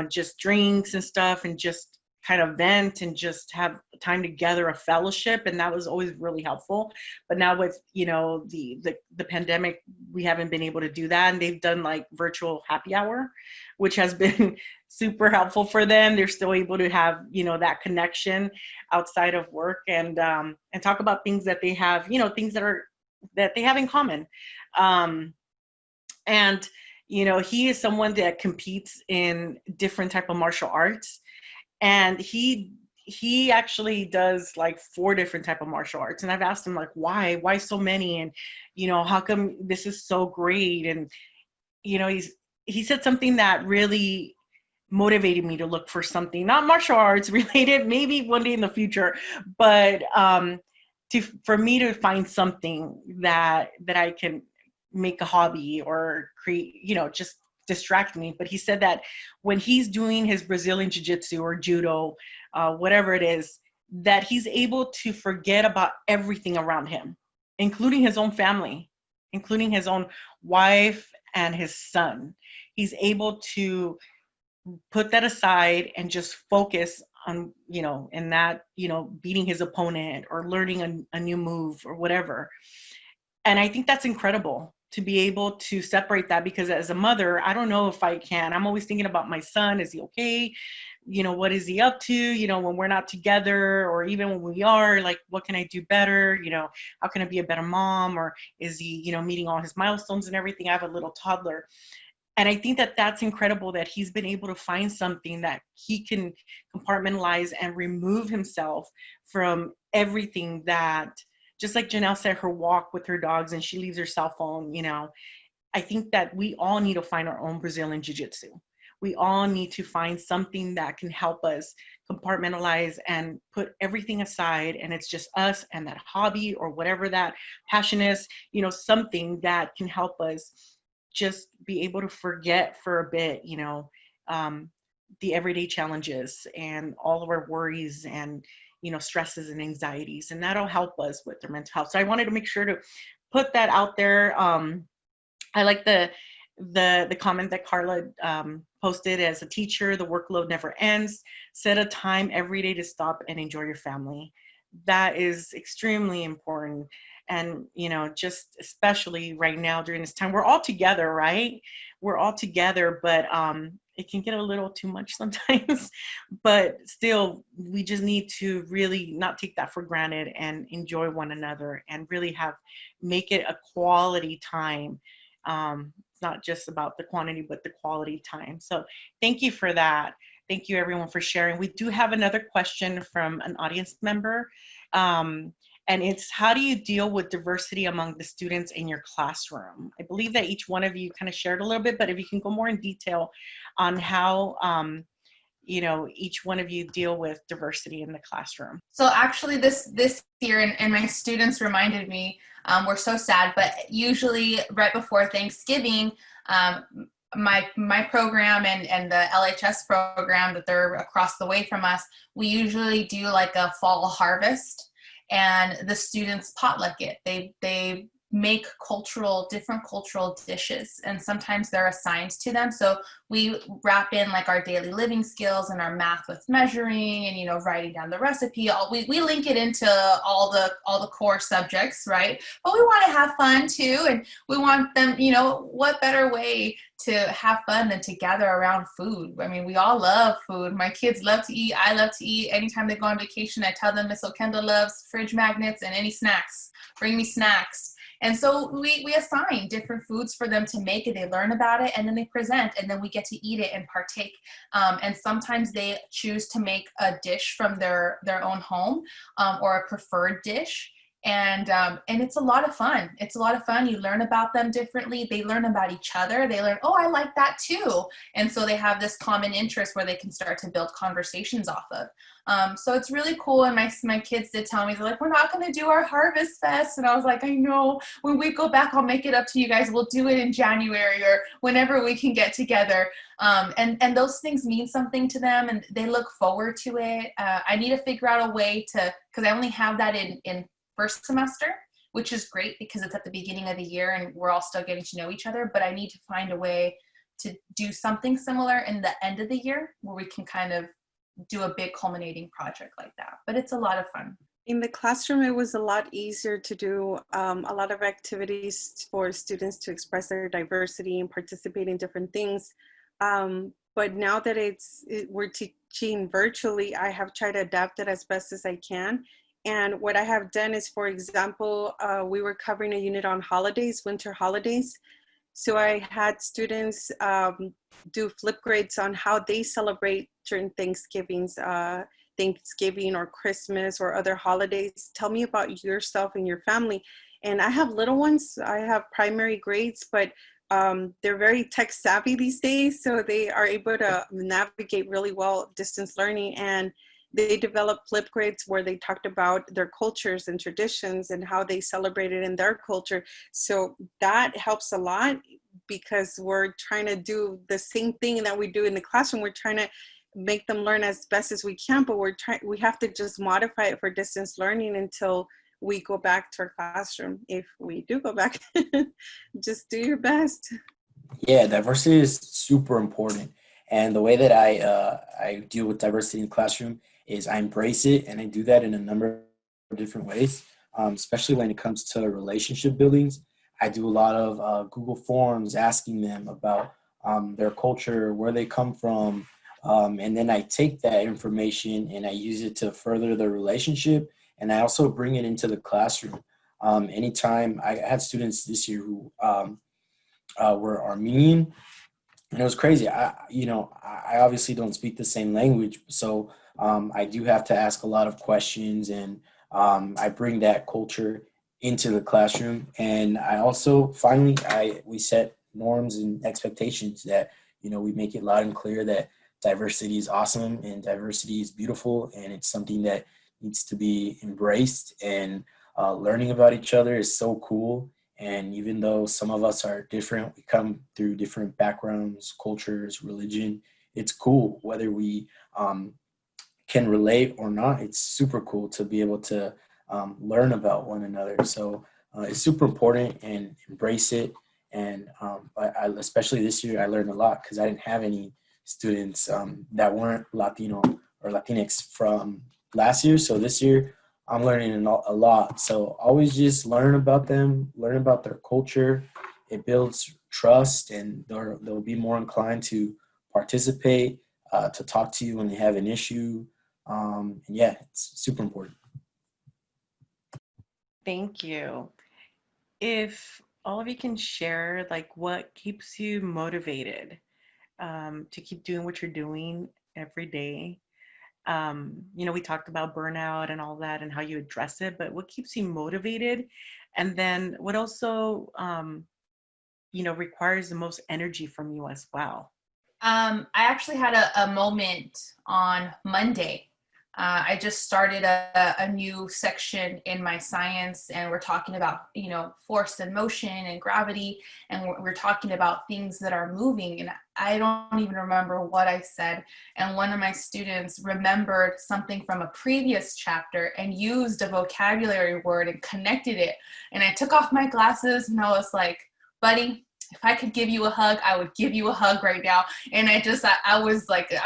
just drinks and stuff, and just kind of vent and just have time together, a fellowship. And that was always really helpful. But now with, the pandemic, we haven't been able to do that. And they've done like virtual happy hour, which has been super helpful for them. They're still able to have, that connection outside of work and talk about things that they have, things that they have in common. And, he is someone that competes in different type of martial arts. And he actually does like 4 different type of martial arts. And I've asked him like, why so many? And, how come this is so great? And, he said something that really motivated me to look for something, not martial arts related, maybe one day in the future, but for me to find something that I can make a hobby or create, just distract me. But he said that when he's doing his Brazilian jiu-jitsu or judo, whatever it is, that he's able to forget about everything around him, including his own family, including his own wife and his son. He's able to put that aside and just focus on, in that, beating his opponent or learning a new move or whatever. And I think that's incredible to be able to separate that, because as a mother, I don't know if I can. I'm always thinking about my son. Is he okay? What is he up to? When we're not together, or even when we are, like, what can I do better? How can I be a better mom? Or is he, meeting all his milestones and everything? I have a little toddler. And I think that that's incredible that he's been able to find something that he can compartmentalize and remove himself from everything that, just like Janelle said, her walk with her dogs and she leaves her cell phone, I think that we all need to find our own Brazilian Jiu-Jitsu. We all need to find something that can help us compartmentalize and put everything aside. And it's just us and that hobby or whatever that passion is, something that can help us just be able to forget for a bit, the everyday challenges and all of our worries and, stresses and anxieties, and that'll help us with their mental health. So I wanted to make sure to put that out there. I like the comment that Carla posted. As a teacher, the workload never ends. Set a time every day to stop and enjoy your family. That is extremely important. And, just especially right now during this time, we're all together, right? We're all together, but it can get a little too much sometimes. But still, we just need to really not take that for granted and enjoy one another and really make it a quality time It's not just about the quantity, but the quality time. So thank you for that. Thank you everyone for sharing. We do have another question from an audience member. And it's, how do you deal with diversity among the students in your classroom? I believe that each one of you kind of shared a little bit, but if you can go more in detail on how, each one of you deal with diversity in the classroom. So actually this year, and my students reminded me, we're so sad, but usually right before Thanksgiving, my program and the LHS program that they're across the way from us, we usually do like a fall harvest, and the students potluck it. They make different cultural dishes, and sometimes they're assigned to them. So we wrap in like our daily living skills and our math with measuring and, writing down the recipe. We link it into all the core subjects, right? But we want to have fun too. And we want them, what better way to have fun than to gather around food? I mean, we all love food. My kids love to eat. I love to eat. Anytime they go on vacation, I tell them Miss Okenda loves fridge magnets and any snacks. Bring me snacks. And so we assign different foods for them to make, and they learn about it, and then they present, and then we get to eat it and partake. And sometimes they choose to make a dish from their own home, or a preferred dish. And it's a lot of fun. It's a lot of fun. You learn about them differently. They learn about each other. They learn, oh, I like that too. And so they have this common interest where they can start to build conversations off of. So it's really cool. And my kids did tell me, they're like, we're not going to do our Harvest Fest. And I was like, I know, when we go back, I'll make it up to you guys. We'll do it in January or whenever we can get together. And those things mean something to them, and they look forward to it. I need to figure out a way to, because I only have that in first semester, which is great because it's at the beginning of the year and we're all still getting to know each other, but I need to find a way to do something similar in the end of the year where we can kind of do a big culminating project like that. But it's a lot of fun. In the classroom, it was a lot easier to do a lot of activities for students to express their diversity and participate in different things. But now that we're teaching virtually, I have tried to adapt it as best as I can. And what I have done is, for example, we were covering a unit on holidays, winter holidays. So I had students do flip grades on how they celebrate during Thanksgiving or Christmas or other holidays. Tell me about yourself and your family. And I have little ones. I have primary grades, but they're very tech savvy these days. So they are able to navigate really well distance learning. And they developed flip grades where they talked about their cultures and traditions and how they celebrated in their culture. So that helps a lot because we're trying to do the same thing that we do in the classroom. We're trying to make them learn as best as we can, but we have to just modify it for distance learning until we go back to our classroom. If we do go back, just do your best. Yeah, diversity is super important. And the way that I deal with diversity in the classroom is I embrace it, and I do that in a number of different ways, especially when it comes to relationship buildings. I do a lot of Google Forms asking them about their culture, where they come from, and then I take that information and I use it to further the relationship, and I also bring it into the classroom. Anytime I had students this year who were Armenian, and it was crazy. I obviously don't speak the same language, so I do have to ask a lot of questions, and I bring that culture into the classroom. And I also we set norms and expectations that we make it loud and clear that diversity is awesome and diversity is beautiful, and it's something that needs to be embraced. And learning about each other is so cool. And even though some of us are different, we come through different backgrounds, cultures, religion, it's cool whether we can relate or not. It's super cool to be able to learn about one another. So it's super important, and embrace it. And I especially this year, I learned a lot because I didn't have any students that weren't Latino or Latinx from last year. So this year, I'm learning a lot. So always just learn about them, learn about their culture. It builds trust, and they'll be more inclined to participate, to talk to you when they have an issue. And yeah, it's super important. Thank you. If all of you can share like what keeps you motivated to keep doing what you're doing every day. We talked about burnout and all that and how you address it, but what keeps you motivated? And then what also, requires the most energy from you as well? I actually had a moment on Monday. I just started a new section in my science, and we're talking about, force and motion and gravity, and we're talking about things that are moving. And I don't even remember what I said. And one of my students remembered something from a previous chapter and used a vocabulary word and connected it. And I took off my glasses and I was like, buddy, if I could give you a hug, I would give you a hug right now. And I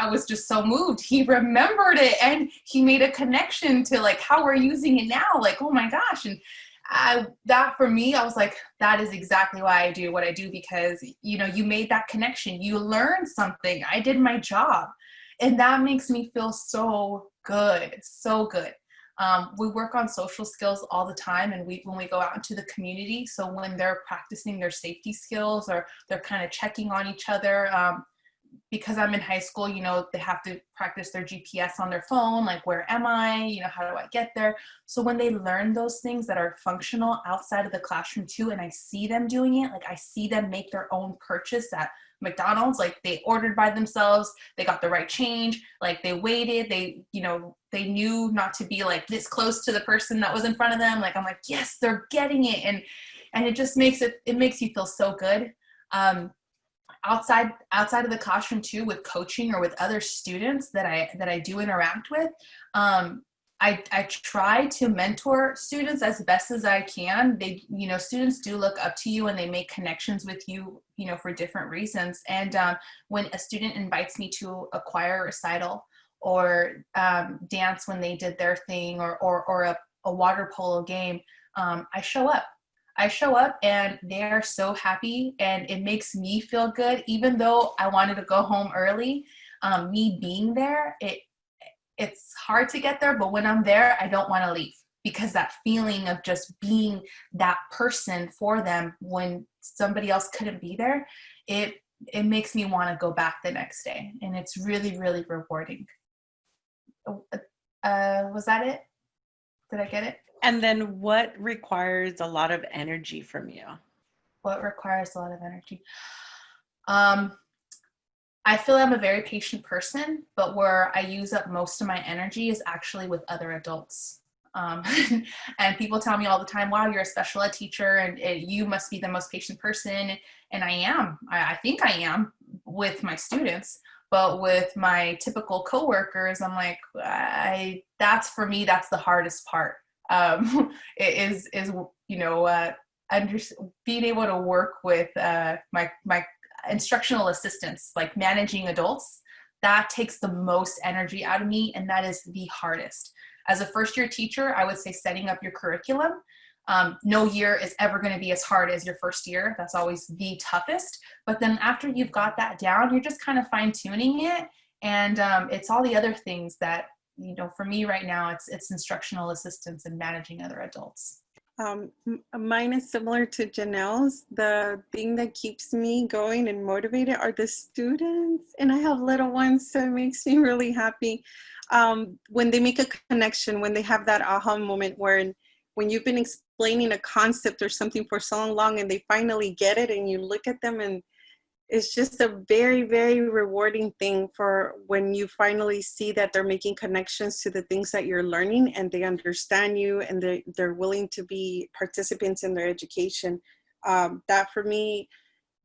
was just so moved. He remembered it and he made a connection to like how we're using it now. Like, oh my gosh. And that for me, I was like, that is exactly why I do what I do, because, you made that connection. You learned something. I did my job. And that makes me feel so good, so good. We work on social skills all the time, and when we go out into the community, so when they're practicing their safety skills or they're kind of checking on each other, because I'm in high school, they have to practice their GPS on their phone, like where am I, how do I get there? So when they learn those things that are functional outside of the classroom too, and I see them doing it, like I see them make their own purchase at McDonald's, like they ordered by themselves, they got the right change, like they waited, they knew not to be like this close to the person that was in front of them. Like, I'm like, yes, they're getting it. And it just makes you feel so good. Outside of the classroom too, with coaching or with other students that I do interact with, I try to mentor students as best as I can. They, students do look up to you and they make connections with you, for different reasons. And when a student invites me to a choir recital or dance when they did their thing, or a water polo game, I show up. And they're so happy, and it makes me feel good. Even though I wanted to go home early, me being there, it's hard to get there, but when I'm there, I don't want to leave, because that feeling of just being that person for them when somebody else couldn't be there, it makes me want to go back the next day. And it's really, really rewarding. Was that it? Did I get it? And then what requires a lot of energy from you? What requires a lot of energy? I feel I'm a very patient person, but where I use up most of my energy is actually with other adults. And people tell me all the time, wow, you're a special ed teacher and you must be the most patient person. And I am. I think I am with my students. But with my typical coworkers, I'm like, that's for me, that's the hardest part. It is being able to work with my instructional assistants, like managing adults. That takes the most energy out of me, and that is the hardest. As a first-year teacher, I would say setting up your curriculum. No year is ever going to be as hard as your first year. That's always the toughest. But then after you've got that down, you're just kind of fine-tuning it. And it's all the other things that, for me right now, it's instructional assistants and managing other adults. Mine is similar to Janelle's. The thing that keeps me going and motivated are the students. And I have little ones, so it makes me really happy. When they make a connection, when they have that aha moment when you've been explaining a concept or something for so long and they finally get it, and you look at them, and it's just a very, very rewarding thing for when you finally see that they're making connections to the things that you're learning, and they understand you, and they're willing to be participants in their education. That for me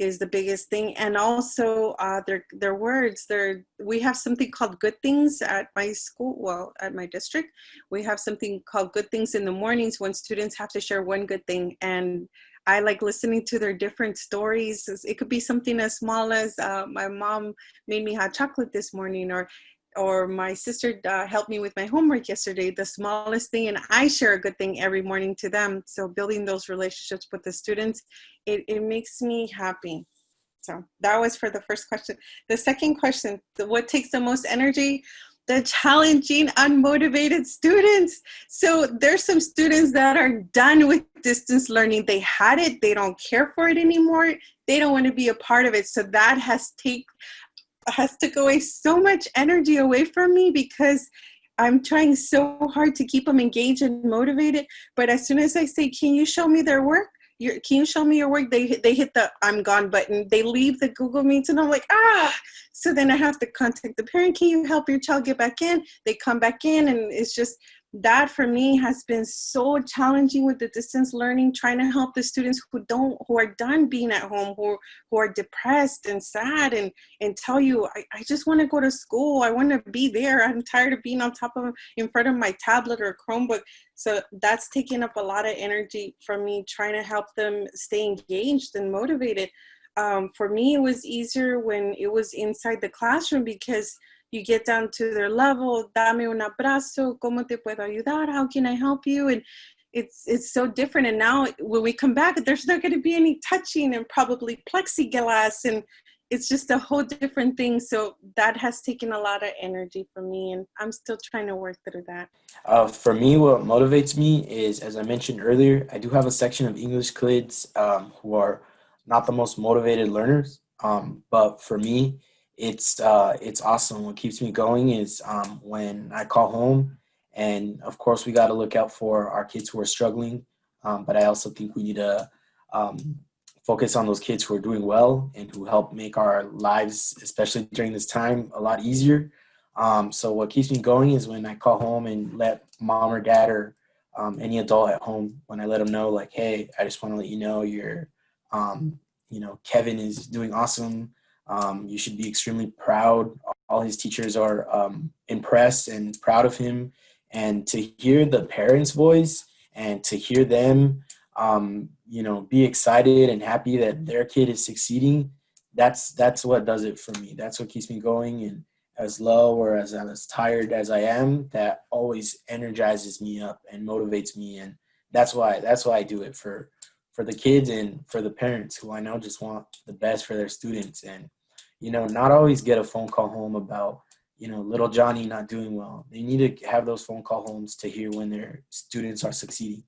is the biggest thing. And also their words. We have something called Good Things at my school, well, at my district. We have something called Good Things in the mornings, when students have to share one good thing. And I like listening to their different stories. It could be something as small as my mom made me hot chocolate this morning, or my sister helped me with my homework yesterday, the smallest thing, and I share a good thing every morning to them. So building those relationships with the students, it makes me happy. So that was for the first question. The second question, what takes the most energy? the challenging, unmotivated students. So there's some students that are done with distance learning. They had it, they don't care for it anymore. They don't want to be a part of it. So that has took away so much energy away from me, because I'm trying so hard to keep them engaged and motivated. But as soon as I say, can you show me their work? Can you show me your work? They hit the I'm gone button. They leave the Google Meets, and I'm like, So then I have to contact the parent. Can you help your child get back in? They come back in, and it's just, that for me has been so challenging with the distance learning, trying to help the students who are done being at home, who are depressed and sad, and tell you, I just want to go to school. I want to be there. I'm tired of being in front of my tablet or Chromebook. So that's taking up a lot of energy from me, trying to help them stay engaged and motivated. For me, it was easier when it was inside the classroom, because you get down to their level. Dame un abrazo. ¿Cómo te puedo ayudar? How can I help you? And it's so different. And now when we come back, there's not going to be any touching and probably plexiglass, and it's just a whole different thing. So that has taken a lot of energy from me, and I'm still trying to work through that. For me, what motivates me is, as I mentioned earlier, I do have a section of English kids who are not the most motivated learners. But for me, it's awesome. What keeps me going is when I call home, and of course we got to look out for our kids who are struggling. But I also think we need to focus on those kids who are doing well and who help make our lives, especially during this time, a lot easier. So what keeps me going is when I call home and let mom or dad or any adult at home, when I let them know, like, hey, I just want to let you know Kevin is doing awesome. You should be extremely proud. All his teachers are impressed and proud of him. And to hear the parents' voice and to hear them, be excited and happy that their kid is succeeding, that's what does it for me. That's what keeps me going. And as low or as tired as I am, that always energizes me up and motivates me. And that's why I do it, for the kids and for the parents who I know just want the best for their students. And, not always get a phone call home about, little Johnny not doing well. They need to have those phone call homes to hear when their students are succeeding.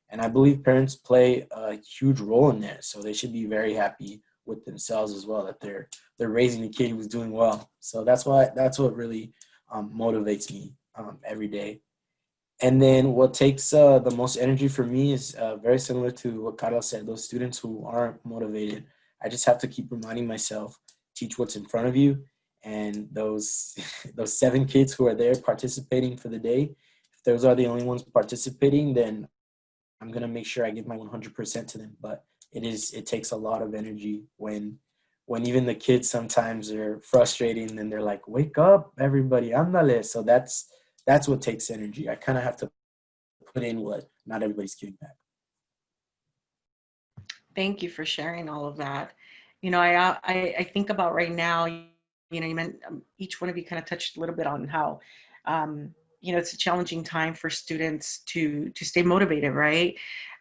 And I believe parents play a huge role in that. So they should be very happy with themselves as well, that they're raising a kid who's doing well. So that's what really motivates me every day. And then what takes the most energy for me is very similar to what Carlos said, those students who aren't motivated. I just have to keep reminding myself, teach what's in front of you. And those 7 kids who are there participating for the day, if those are the only ones participating, then I'm going to make sure I give my 100% to them. But it takes a lot of energy when even the kids sometimes are frustrating and they're like, wake up, everybody, ándale. So that's what takes energy. I kind of have to put in what not everybody's giving back. Thank you for sharing all of that. I think about right now, you meant each one of you kind of touched a little bit on how, it's a challenging time for students to stay motivated, right?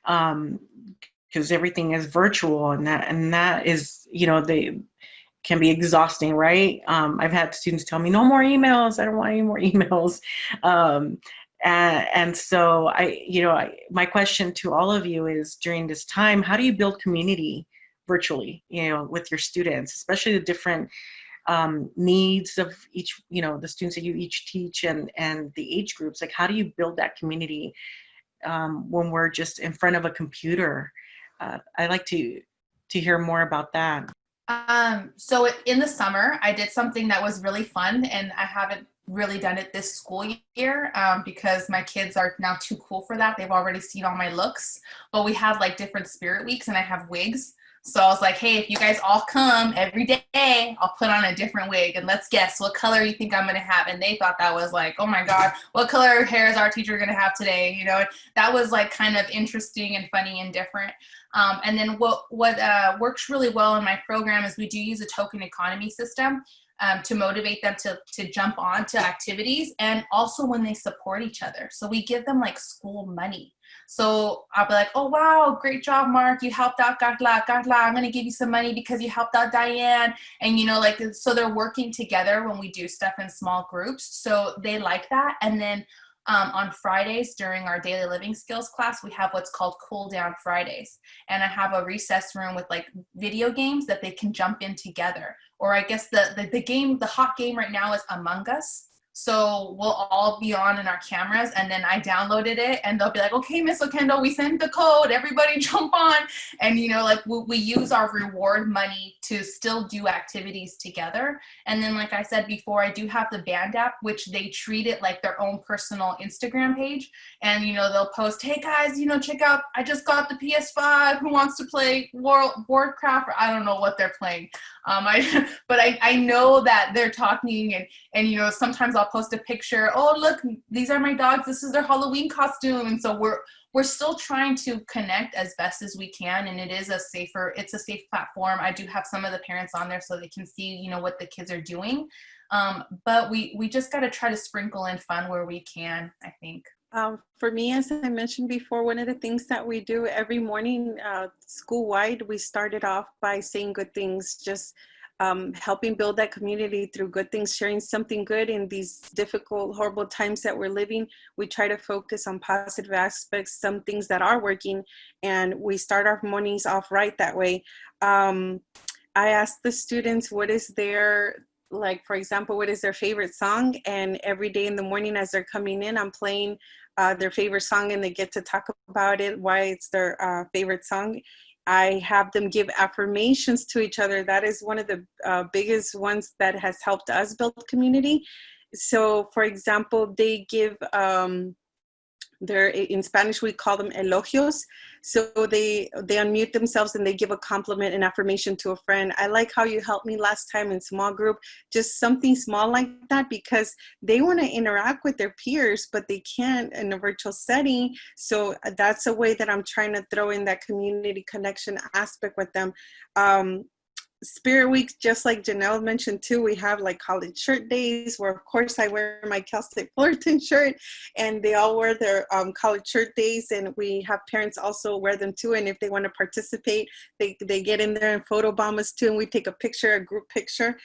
Because everything is virtual, and that is, they can be exhausting, right? I've had students tell me, no more emails. I don't want any more emails. And so my question to all of you is, during this time, how do you build community virtually, with your students, especially the different needs of each, the students that you each teach and the age groups? Like, how do you build that community when we're just in front of a computer? I'd like to hear more about that. So in the summer, I did something that was really fun, and I haven't really done it this school year because my kids are now too cool for that. They've already seen all my looks, but we have like different spirit weeks, and I have wigs. So I was like, hey, if you guys all come every day, I'll put on a different wig, and let's guess what color you think I'm going to have. And they thought that was like, oh my God, what color hair is our teacher going to have today? That was like kind of interesting and funny and different. And then what works really well in my program is we do use a token economy system to motivate them to jump on to activities, and also when they support each other. So we give them like school money. So I'll be like, oh, wow, great job, Mark. You helped out Carla. Carla, I'm going to give you some money because you helped out Diane. And, you know, like, so they're working together when we do stuff in small groups. So they like that. And then on Fridays during our daily living skills class, we have what's called Cool Down Fridays. And I have a recess room with like video games that they can jump in together. Or I guess the hot game right now is Among Us. So we'll all be on in our cameras, and then I downloaded it, and they'll be like, okay, Miss Okendo, we sent the code, everybody jump on. And, you know, like we use our reward money to still do activities together. And then, like I said before, I do have the band app, which they treat it like their own personal Instagram page. And, you know, they'll post, hey guys, you know, check out, I just got the PS5, who wants to play Warcraft? Or I don't know what they're playing. But I know that they're talking, and you know, sometimes I'll post a picture, oh look, these are my dogs, this is their Halloween costume. And so we're still trying to connect as best as we can, and it's a safe platform. I do have some of the parents on there so they can see, you know, what the kids are doing. But we just got to try to sprinkle in fun where we can, I think. For me, as I mentioned before, one of the things that we do every morning school-wide, we started off by saying good things, just helping build that community through good things, sharing something good in these difficult, horrible times that we're living. We try to focus on positive aspects, some things that are working, and we start our mornings off right that way. I asked the students what is their, like, for example, what is their favorite song? And every day in the morning as they're coming in, I'm playing their favorite song, and they get to talk about it, why it's their favorite song. I have them give affirmations to each other. That is one of the biggest ones that has helped us build community. So, for example, they give in Spanish we call them elogios. So they unmute themselves and they give a compliment and affirmation to a friend. I like how you helped me last time in small group. Just something small like that, because they want to interact with their peers, but they can't in a virtual setting. So that's a way that I'm trying to throw in that community connection aspect with them. Spirit Week, just like Janelle mentioned too, we have like college shirt days where of course I wear my Cal State Fullerton shirt, and they all wear their college shirt days, and we have parents also wear them too, and if they want to participate, they get in there and photobomb us too, and we take a picture, a group picture.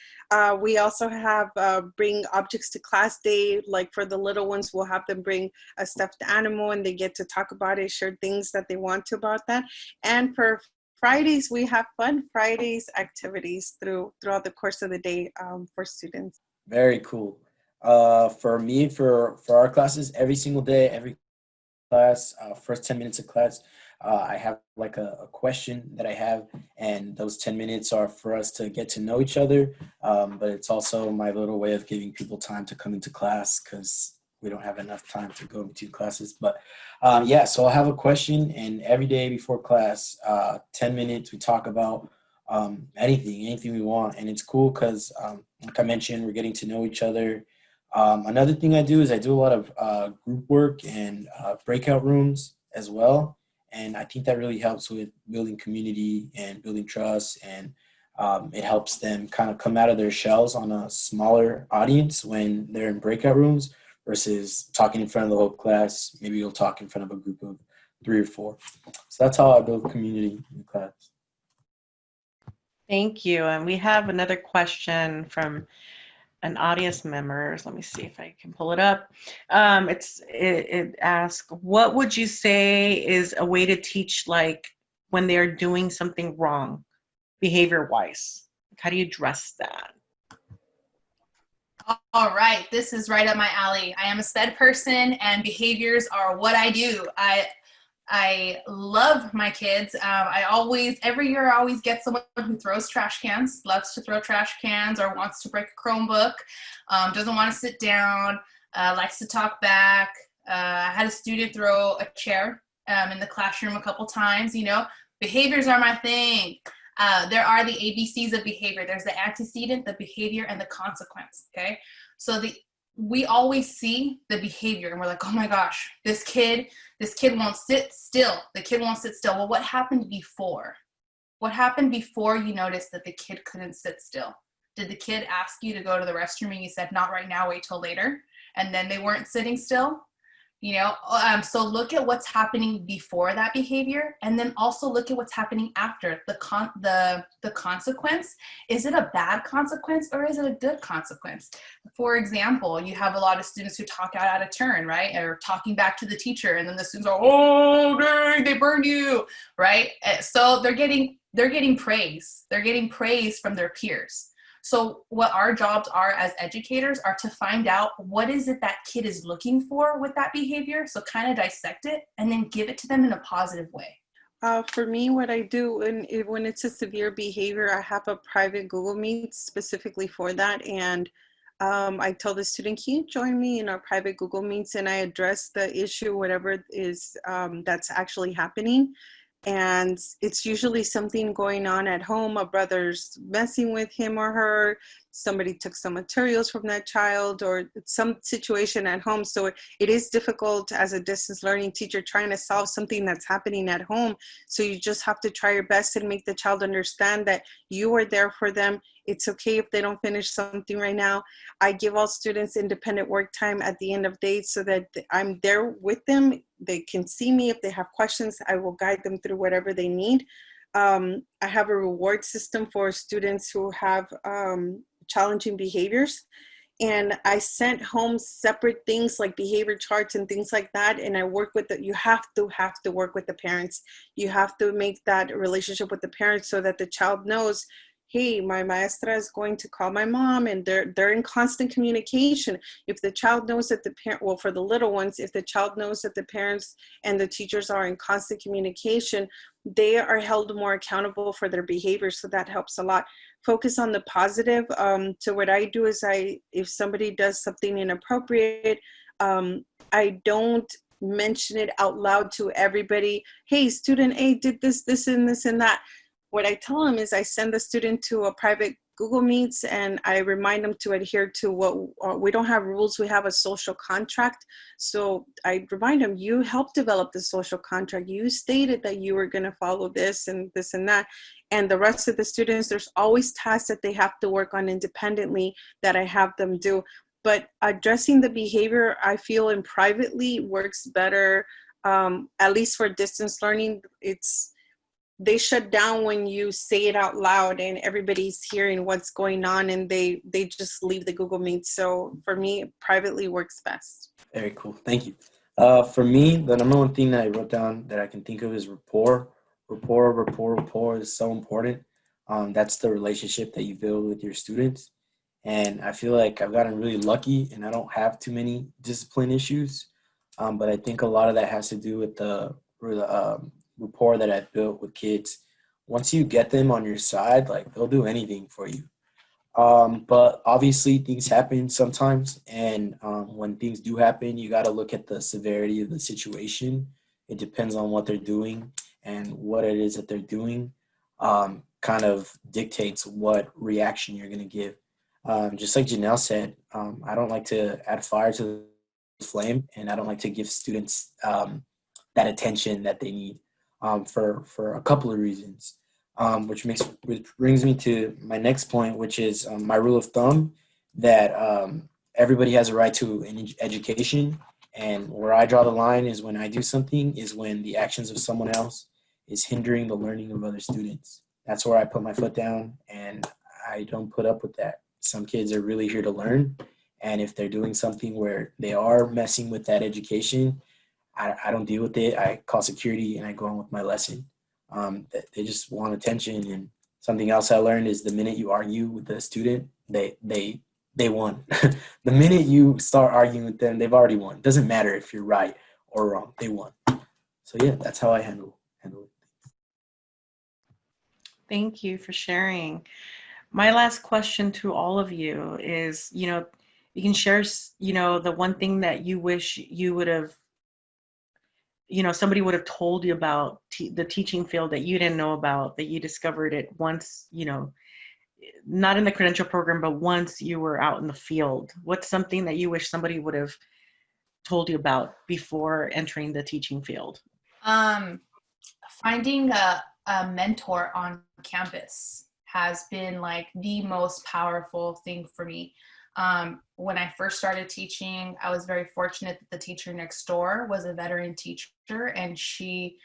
We also have bring objects to class day, like for the little ones, we'll have them bring a stuffed animal and they get to talk about it, share things that they want to about that. And for Fridays, we have Fun Fridays activities throughout the course of the day for students. Very cool. For me, for our classes, every single day, every class, first 10 minutes of class, I have like a question that I have, and those 10 minutes are for us to get to know each other. But it's also my little way of giving people time to come into class, because we don't have enough time to go between classes. But yeah, so I'll have a question, and every day before class, 10 minutes, we talk about anything we want. And it's cool because, like I mentioned, we're getting to know each other. Another thing I do is I do a lot of group work and breakout rooms as well. And I think that really helps with building community and building trust, and it helps them kind of come out of their shells on a smaller audience when they're in breakout rooms versus talking in front of the whole class. Maybe you'll talk in front of a group of 3 or 4. So that's how I build community in class. Thank you. And we have another question from an audience member. Let me see if I can pull it up. It asks, what would you say is a way to teach, like when they're doing something wrong, behavior-wise? How do you address that? All right, this is right up my alley. I am a SPED person, and behaviors are what I do. I love my kids. Every year I always get someone who throws trash cans, loves to throw trash cans, or wants to break a Chromebook, doesn't want to sit down, likes to talk back. I had a student throw a chair in the classroom a couple times. You know, behaviors are my thing. There are the ABCs of behavior. There's the antecedent, the behavior, and the consequence, okay? So we always see the behavior, and we're like, oh my gosh, this kid won't sit still. The kid won't sit still. Well, what happened before? What happened before you noticed that the kid couldn't sit still? Did the kid ask you to go to the restroom and you said, not right now, wait till later? And then they weren't sitting still? You know, so look at what's happening before that behavior, and then also look at what's happening after the consequence. Is it a bad consequence or is it a good consequence? For example, you have a lot of students who talk out of turn, right? Or talking back to the teacher, and then the students are, oh, dang, they burned you, right? So they're getting praise. They're getting praise from their peers. So what our jobs are as educators are to find out what is it that kid is looking for with that behavior. So kind of dissect it and then give it to them in a positive way. For me, what I do when it's a severe behavior, I have a private Google Meet specifically for that. And I tell the student, can you join me in our private Google Meets? And I address the issue, whatever it is that's actually happening. And it's usually something going on at home. A brother's messing with him or her. Somebody took some materials from that child, or some situation at home. So it is difficult as a distance learning teacher trying to solve something that's happening at home. So you just have to try your best and make the child understand that you are there for them. It's okay if they don't finish something right now. I give all students independent work time at the end of days so that I'm there with them. They can see me. If they have questions, I will guide them through whatever they need. I have a reward system for students who have challenging behaviors. And I sent home separate things like behavior charts and things like that. And I work with you have to work with the parents. You have to make that relationship with the parents so that the child knows, hey, my maestra is going to call my mom, and they're in constant communication. If the child knows that the parent, well, for the little ones, if the child knows that the parents and the teachers are in constant communication, they are held more accountable for their behavior. So that helps a lot. Focus on the positive. So what I do is if somebody does something inappropriate, I don't mention it out loud to everybody. Hey, student A did this, this, and this, and that. What I tell them is I send the student to a private Google Meets, and I remind them to adhere to what we don't have rules. We have a social contract. So I remind them, you helped develop the social contract. You stated that you were going to follow this and this and that. And the rest of the students, there's always tasks that they have to work on independently that I have them do. But addressing the behavior, I feel in privately works better. At least for distance learning, they shut down when you say it out loud and everybody's hearing what's going on, and they just leave the Google Meet. So for me, privately works best. Very cool. Thank you. For me, the number one thing that I wrote down that I can think of is rapport. Rapport is so important. That's the relationship that you build with your students. And I feel like I've gotten really lucky and I don't have too many discipline issues. But I think a lot of that has to do with the rapport that I've built with kids. Once you get them on your side, like, they'll do anything for you. But obviously things happen sometimes, and when things do happen, you got to look at the severity of the situation. It depends on what they're doing, and what it is that they're doing kind of dictates what reaction you're going to give. Just like Janelle said, I don't like to add fire to the flame, and I don't like to give students that attention that they need for a couple of reasons. Which brings me to my next point, which is my rule of thumb that everybody has a right to an education, and where I draw the line is when I do something is when the actions of someone else is hindering the learning of other students. That's where I put my foot down, and I don't put up with that. Some kids are really here to learn, and if they're doing something where they are messing with that education, I don't deal with it. I call security and I go on with my lesson. They just want attention. And something else I learned is the minute you argue with the student, they won. The minute you start arguing with them, they've already won. It doesn't matter if you're right or wrong. They won. So yeah, that's how I handle it. Thank you for sharing. My last question to all of you is, you can share, the one thing that you wish you would have, somebody would have told you about the teaching field that you didn't know about, that you discovered it once, not in the credential program, but once you were out in the field. What's something that you wish somebody would have told you about before entering the teaching field? Finding a mentor on campus has been like the most powerful thing for me. When I first started teaching, I was very fortunate that the teacher next door was a veteran teacher, and she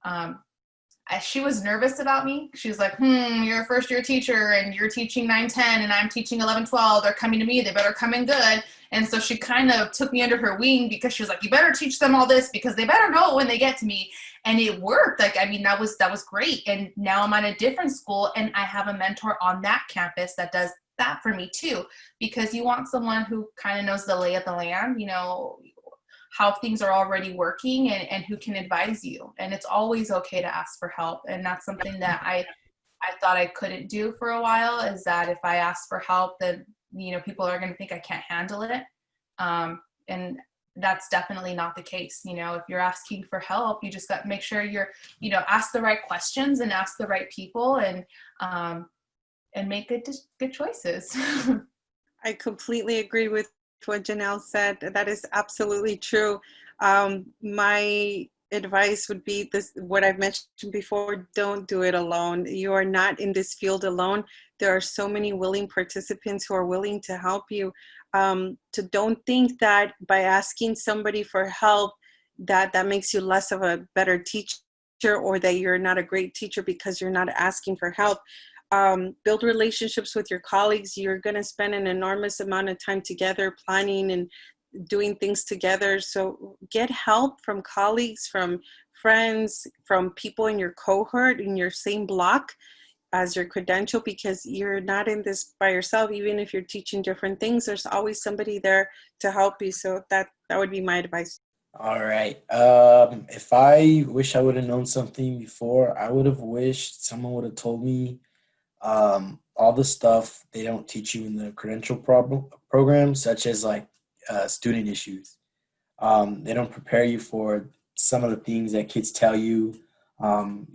was nervous about me. She was like, you're a first year teacher and you're teaching 9-10 and I'm teaching 11-12. They're coming to me. They better come in good. And so she kind of took me under her wing because she was like, you better teach them all this because they better know when they get to me. And it worked. Like, I mean, that was great. And now I'm at a different school and I have a mentor on that campus that does that for me too, because you want someone who kind of knows the lay of the land, you know, how things are already working and who can advise you. And it's always okay to ask for help. And that's something that I thought I couldn't do for a while, is that if I ask for help, then, you know, people are going to think I can't handle it. And that's definitely not the case. You know, if you're asking for help, you just got to make sure you're, you know, ask the right questions and ask the right people and make good choices. I completely agree with what Janelle said. That is absolutely true. My advice would be this, what I've mentioned before: don't do it alone. You are not in this field alone. There are so many willing participants who are willing to help you. Don't think that by asking somebody for help that makes you less of a better teacher, or that you're not a great teacher because you're not asking for help. Build relationships with your colleagues. You're going to spend an enormous amount of time together planning and doing things together. So get help from colleagues, from friends, from people in your cohort, in your same block as your credential, because you're not in this by yourself. Even if you're teaching different things, there's always somebody there to help you. So that would be my advice. All right. If I wish I would have known something before, I would have wished someone would have told me all the stuff they don't teach you in the credential program, such as like student issues. They don't prepare you for some of the things that kids tell you,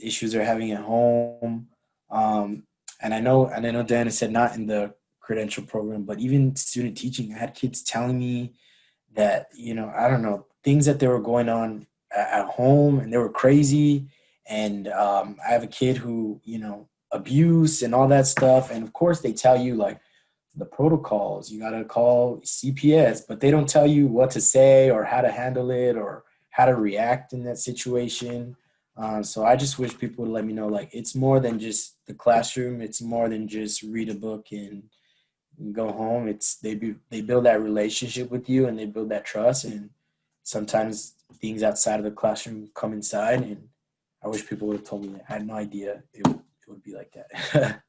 issues they're having at home. And I know Diana said not in the credential program, but even student teaching, I had kids telling me that, you know, I don't know, things that they were going on at home, and they were crazy. And I have a kid who, you know, abuse and all that stuff. And of course they tell you like the protocols, you got to call CPS, but they don't tell you what to say or how to handle it or how to react in that situation. So I just wish people would let me know, like, it's more than just the classroom. It's more than just read a book and go home. It's they build that relationship with you and they build that trust. And sometimes things outside of the classroom come inside. And I wish people would have told me that. I had no idea it would be like that.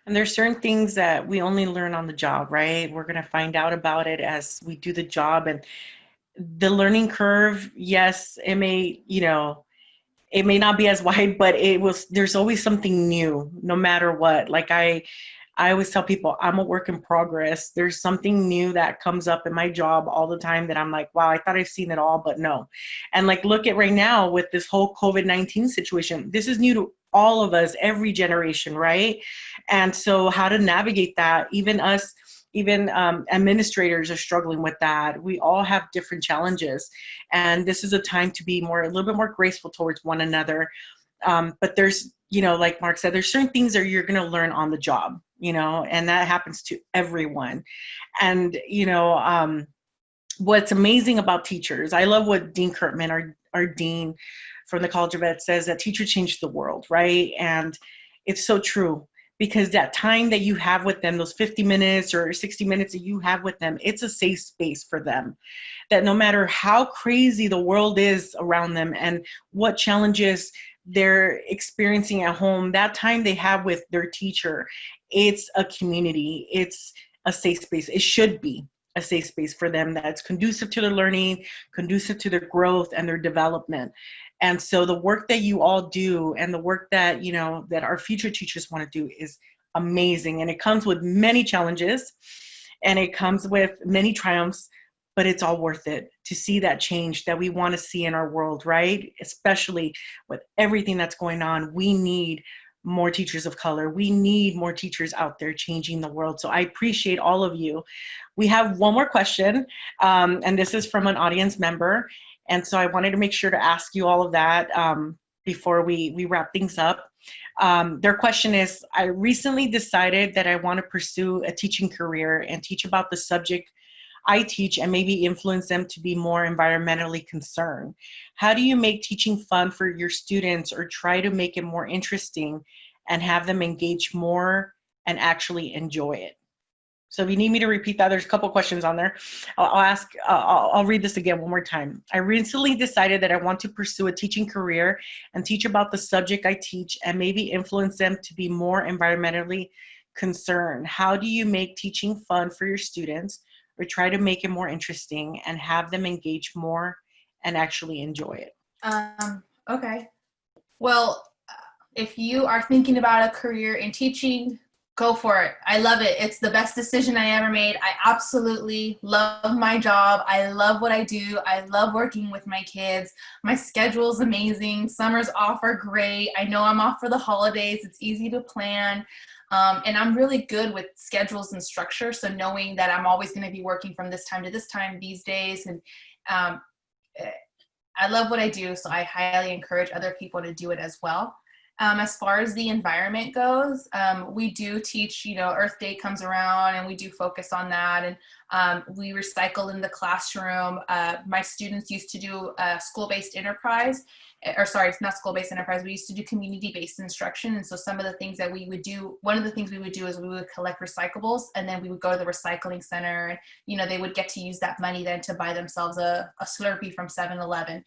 And there's certain things that we only learn on the job, right? We're going to find out about it as we do the job. And the learning curve, yes, it may, you know, it may not be as wide, but there's always something new, no matter what. Like I always tell people, I'm a work in progress. There's something new that comes up in my job all the time that I'm like, wow, I thought I've seen it all, but no. And like, look at right now with this whole COVID-19 situation, this is new to all of us, every generation, right? And so how to navigate that, even us, even administrators are struggling with that. We all have different challenges. And this is a time to be a little bit more graceful towards one another. But there's, you know, like Mark said, there's certain things that you're going to learn on the job, you know, and that happens to everyone. And, you know, what's amazing about teachers, I love what Dean Kurtman, our dean from the College of Ed, says, that teacher changed the world, right? And it's so true, because that time that you have with them, those 50 minutes or 60 minutes that you have with them, it's a safe space for them. That no matter how crazy the world is around them and what challenges they're experiencing at home, that time they have with their teacher, it's a community, it's a safe space. It should be a safe space for them that's conducive to their learning, conducive to their growth and their development. And so the work that you all do and the work that, you know, that our future teachers want to do is amazing. And it comes with many challenges and it comes with many triumphs, but it's all worth it to see that change that we want to see in our world, right? Especially with everything that's going on. We need more teachers of color. We need more teachers out there changing the world. So I appreciate all of you. We have one more question, and this is from an audience member. And so I wanted to make sure to ask you all of that. before we wrap things up. Their question is, I recently decided that I want to pursue a teaching career and teach about the subject I teach and maybe influence them to be more environmentally concerned. How do you make teaching fun for your students or try to make it more interesting and have them engage more and actually enjoy it? So if you need me to repeat that, there's a couple questions on there. I'll read this again one more time. I recently decided that I want to pursue a teaching career and teach about the subject I teach and maybe influence them to be more environmentally concerned. How do you make teaching fun for your students or try to make it more interesting and have them engage more and actually enjoy it? Okay. Well, if you are thinking about a career in teaching, go for it. I love it. It's the best decision I ever made. I absolutely love my job. I love what I do. I love working with my kids. My schedule is amazing. Summers off are great. I know I'm off for the holidays. It's easy to plan. And I'm really good with schedules and structure. So knowing that I'm always going to be working from this time to this time these days. And I love what I do. So I highly encourage other people to do it as well. As far as the environment goes, we do teach, Earth Day comes around and we do focus on that. And we recycle in the classroom. My students used to do school-based enterprise, or sorry, it's not school-based enterprise. We used to do community-based instruction. And so some of the things that we would do, one of the things we would do is we would collect recyclables and then we would go to the recycling center and, they would get to use that money then to buy themselves a Slurpee from 7-Eleven.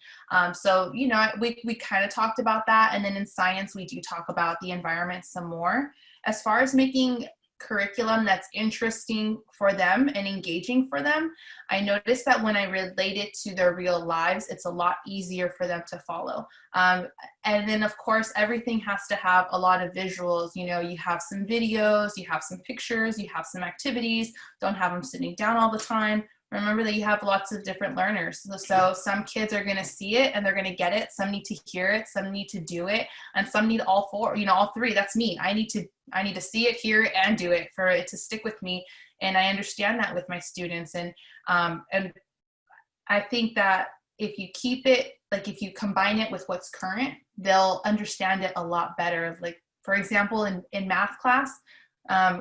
So, we kind of talked about that. And then in science, we do talk about the environment some more. As far as making curriculum that's interesting for them and engaging for them, I noticed that when I relate it to their real lives, it's a lot easier for them to follow. And then of course, everything has to have a lot of visuals. You have some videos, you have some pictures, you have some activities. Don't have them sitting down all the time. Remember that you have lots of different learners. So some kids are going to see it and they're going to get it. Some need to hear it. Some need to do it. And some need all four, all three. That's me. I need to see it, hear it, and do it for it to stick with me. And I understand that with my students. And I think that if you keep it, like if you combine it with what's current, they'll understand it a lot better. Like, for example, in math class,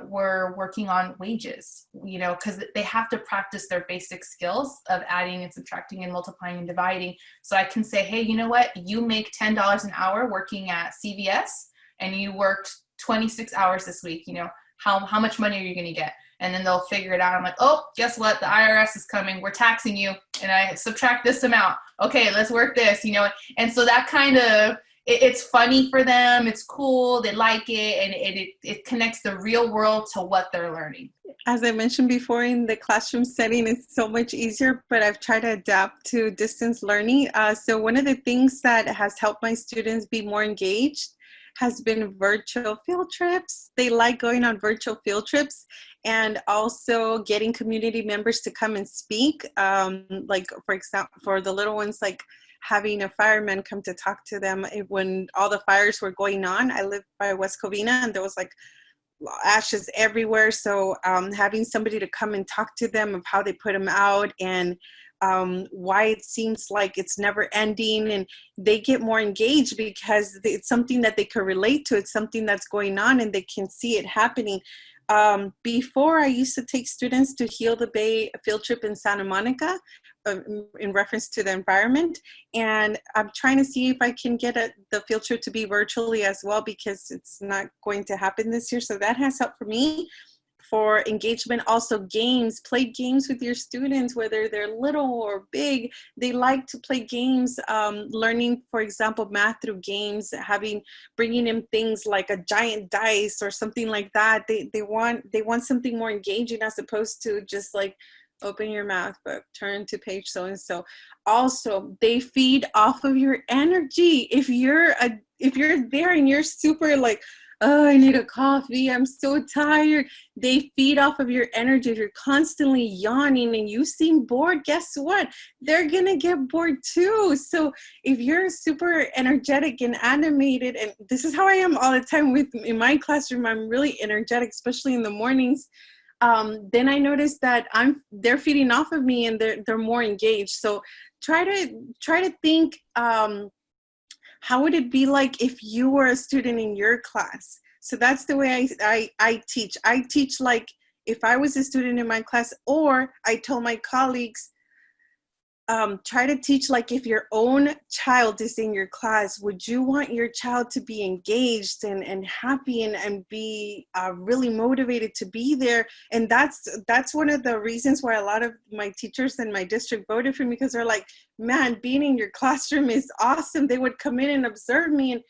we're working on wages, because they have to practice their basic skills of adding and subtracting and multiplying and dividing. So I can say, hey, you know what? You make $10 an hour working at CVS and you worked 26 hours this week. How much money are you going to get? And then they'll figure it out. I'm like, oh, guess what? The IRS is coming. We're taxing you. And I subtract this amount. Okay, let's work this, And so that kind of, it's funny for them. It's cool. They like it. And it connects the real world to what they're learning. As I mentioned before, in the classroom setting, it's so much easier, but I've tried to adapt to distance learning. So one of the things that has helped my students be more engaged has been virtual field trips. They like going on virtual field trips and also getting community members to come and speak. Like, for example, for the little ones, like having a fireman come to talk to them when all the fires were going on. I live by West Covina and there was like ashes everywhere. So having somebody to come and talk to them of how they put them out and why it seems like it's never ending, and they get more engaged because it's something that they can relate to. It's something that's going on and they can see it happening. Before, I used to take students to Heal the Bay field trip in Santa Monica in reference to the environment. And I'm trying to see if I can get the field trip to be virtually as well, because it's not going to happen this year. So that has helped for me. For engagement, also games, play games with your students, whether they're little or big. They like to play games, learning, for example, math through games, bringing in things like a giant dice or something like that. They want something more engaging as opposed to just like open your math book, turn to page so-and-so. Also, they feed off of your energy. If you're there and you're super like, oh, I need a coffee, I'm so tired. They feed off of your energy. If you're constantly yawning and you seem bored, guess what? They're gonna get bored too. So if you're super energetic and animated, and this is how I am all the time in my classroom, I'm really energetic, especially in the mornings. Then I notice that they're feeding off of me and they're more engaged. So try to think, how would it be like if you were a student in your class? So that's the way I teach. I teach like if I was a student in my class, or I tell my colleagues, try to teach like if your own child is in your class, would you want your child to be engaged and happy and be really motivated to be there? And that's one of the reasons why a lot of my teachers in my district voted for me, because they're like, man, being in your classroom is awesome. They would come in and observe me, and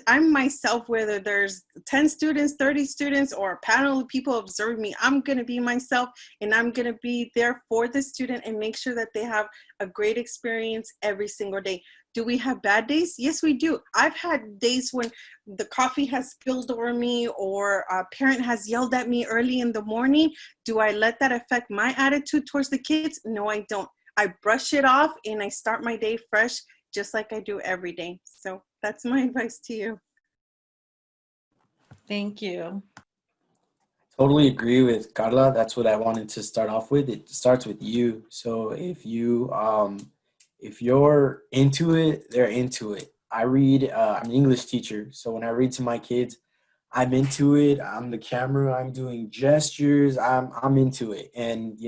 I'm myself, whether there's 10 students, 30 students, or a panel of people observe me, I'm going to be myself, and I'm going to be there for the student and make sure that they have a great experience every single day. Do we have bad days? Yes, we do. I've had days when the coffee has spilled over me, or a parent has yelled at me early in the morning. Do I let that affect my attitude towards the kids? No, I don't. I brush it off and I start my day fresh, just like I do every day. So that's my advice to you. Thank you. Totally agree with Carla. That's what I wanted to start off with. It starts with you. So if you're into it, they're into it. I'm an English teacher. So when I read to my kids, I'm into it. I'm the camera, I'm doing gestures, I'm into it. And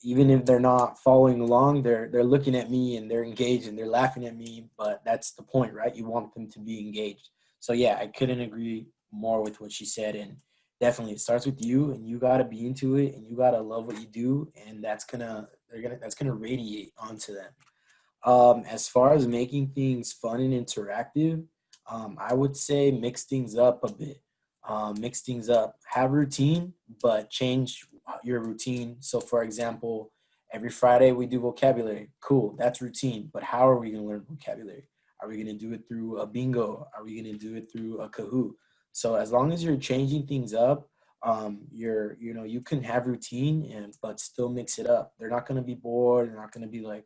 even if they're not following along, they're looking at me and they're engaged and they're laughing at me. But that's the point, right? You want them to be engaged. So yeah, I couldn't agree more with what she said. And definitely it starts with you, and you gotta be into it, and you gotta love what you do, and that's gonna radiate onto them. As far as making things fun and interactive, I would say mix things up a bit. Mix things up. Have routine, but change your routine. So, for example, every Friday we do vocabulary. Cool, that's routine. But how are we going to learn vocabulary? Are we going to do it through a bingo? Are we going to do it through a Kahoot? So, as long as you're changing things up, you can have routine but still mix it up. They're not going to be bored. They're not going to be like,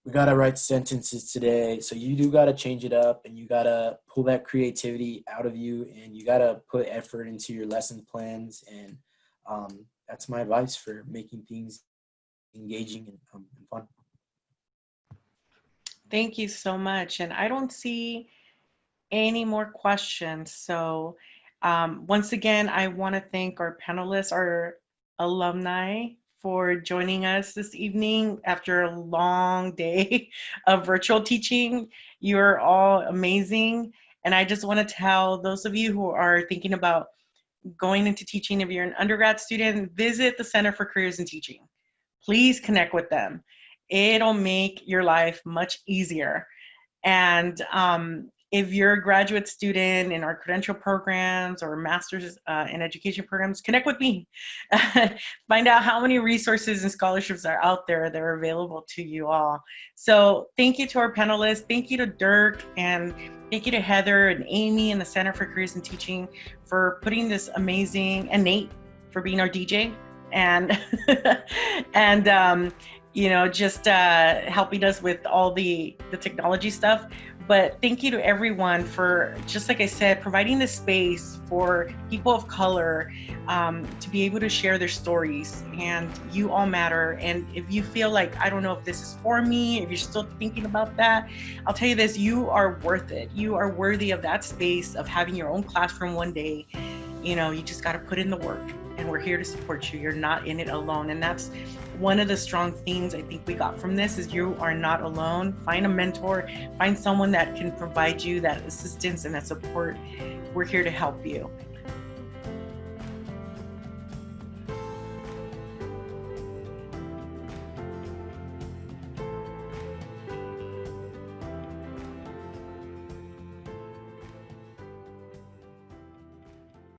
we got to write sentences today. So you do got to change it up, and you got to pull that creativity out of you, and you got to put effort into your lesson plans. And that's my advice for making things engaging and fun. Thank you so much. And I don't see any more questions. So once again, I want to thank our panelists, our alumni, for joining us this evening after a long day of virtual teaching. You're all amazing. And I just want to tell those of you who are thinking about going into teaching, if you're an undergrad student, visit the Center for Careers in Teaching. Please connect with them. It'll make your life much easier. And if you're a graduate student in our credential programs or master's in education programs, connect with me. Find out how many resources and scholarships are out there that are available to you all. So thank you to our panelists. Thank you to Dirk, and thank you to Heather and Amy and the Center for Careers in Teaching for putting this amazing, and Nate for being our DJ, and just helping us with all the technology stuff. But thank you to everyone for, just like I said, providing the space for people of color to be able to share their stories. And you all matter. And if you feel like, I don't know if this is for me, if you're still thinking about that, I'll tell you this, you are worth it. You are worthy of that space, of having your own classroom one day. You just got to put in the work, and we're here to support you. You're not in it alone. And that's one of the strong themes I think we got from this, is you are not alone. Find a mentor, find someone that can provide you that assistance and that support. We're here to help you.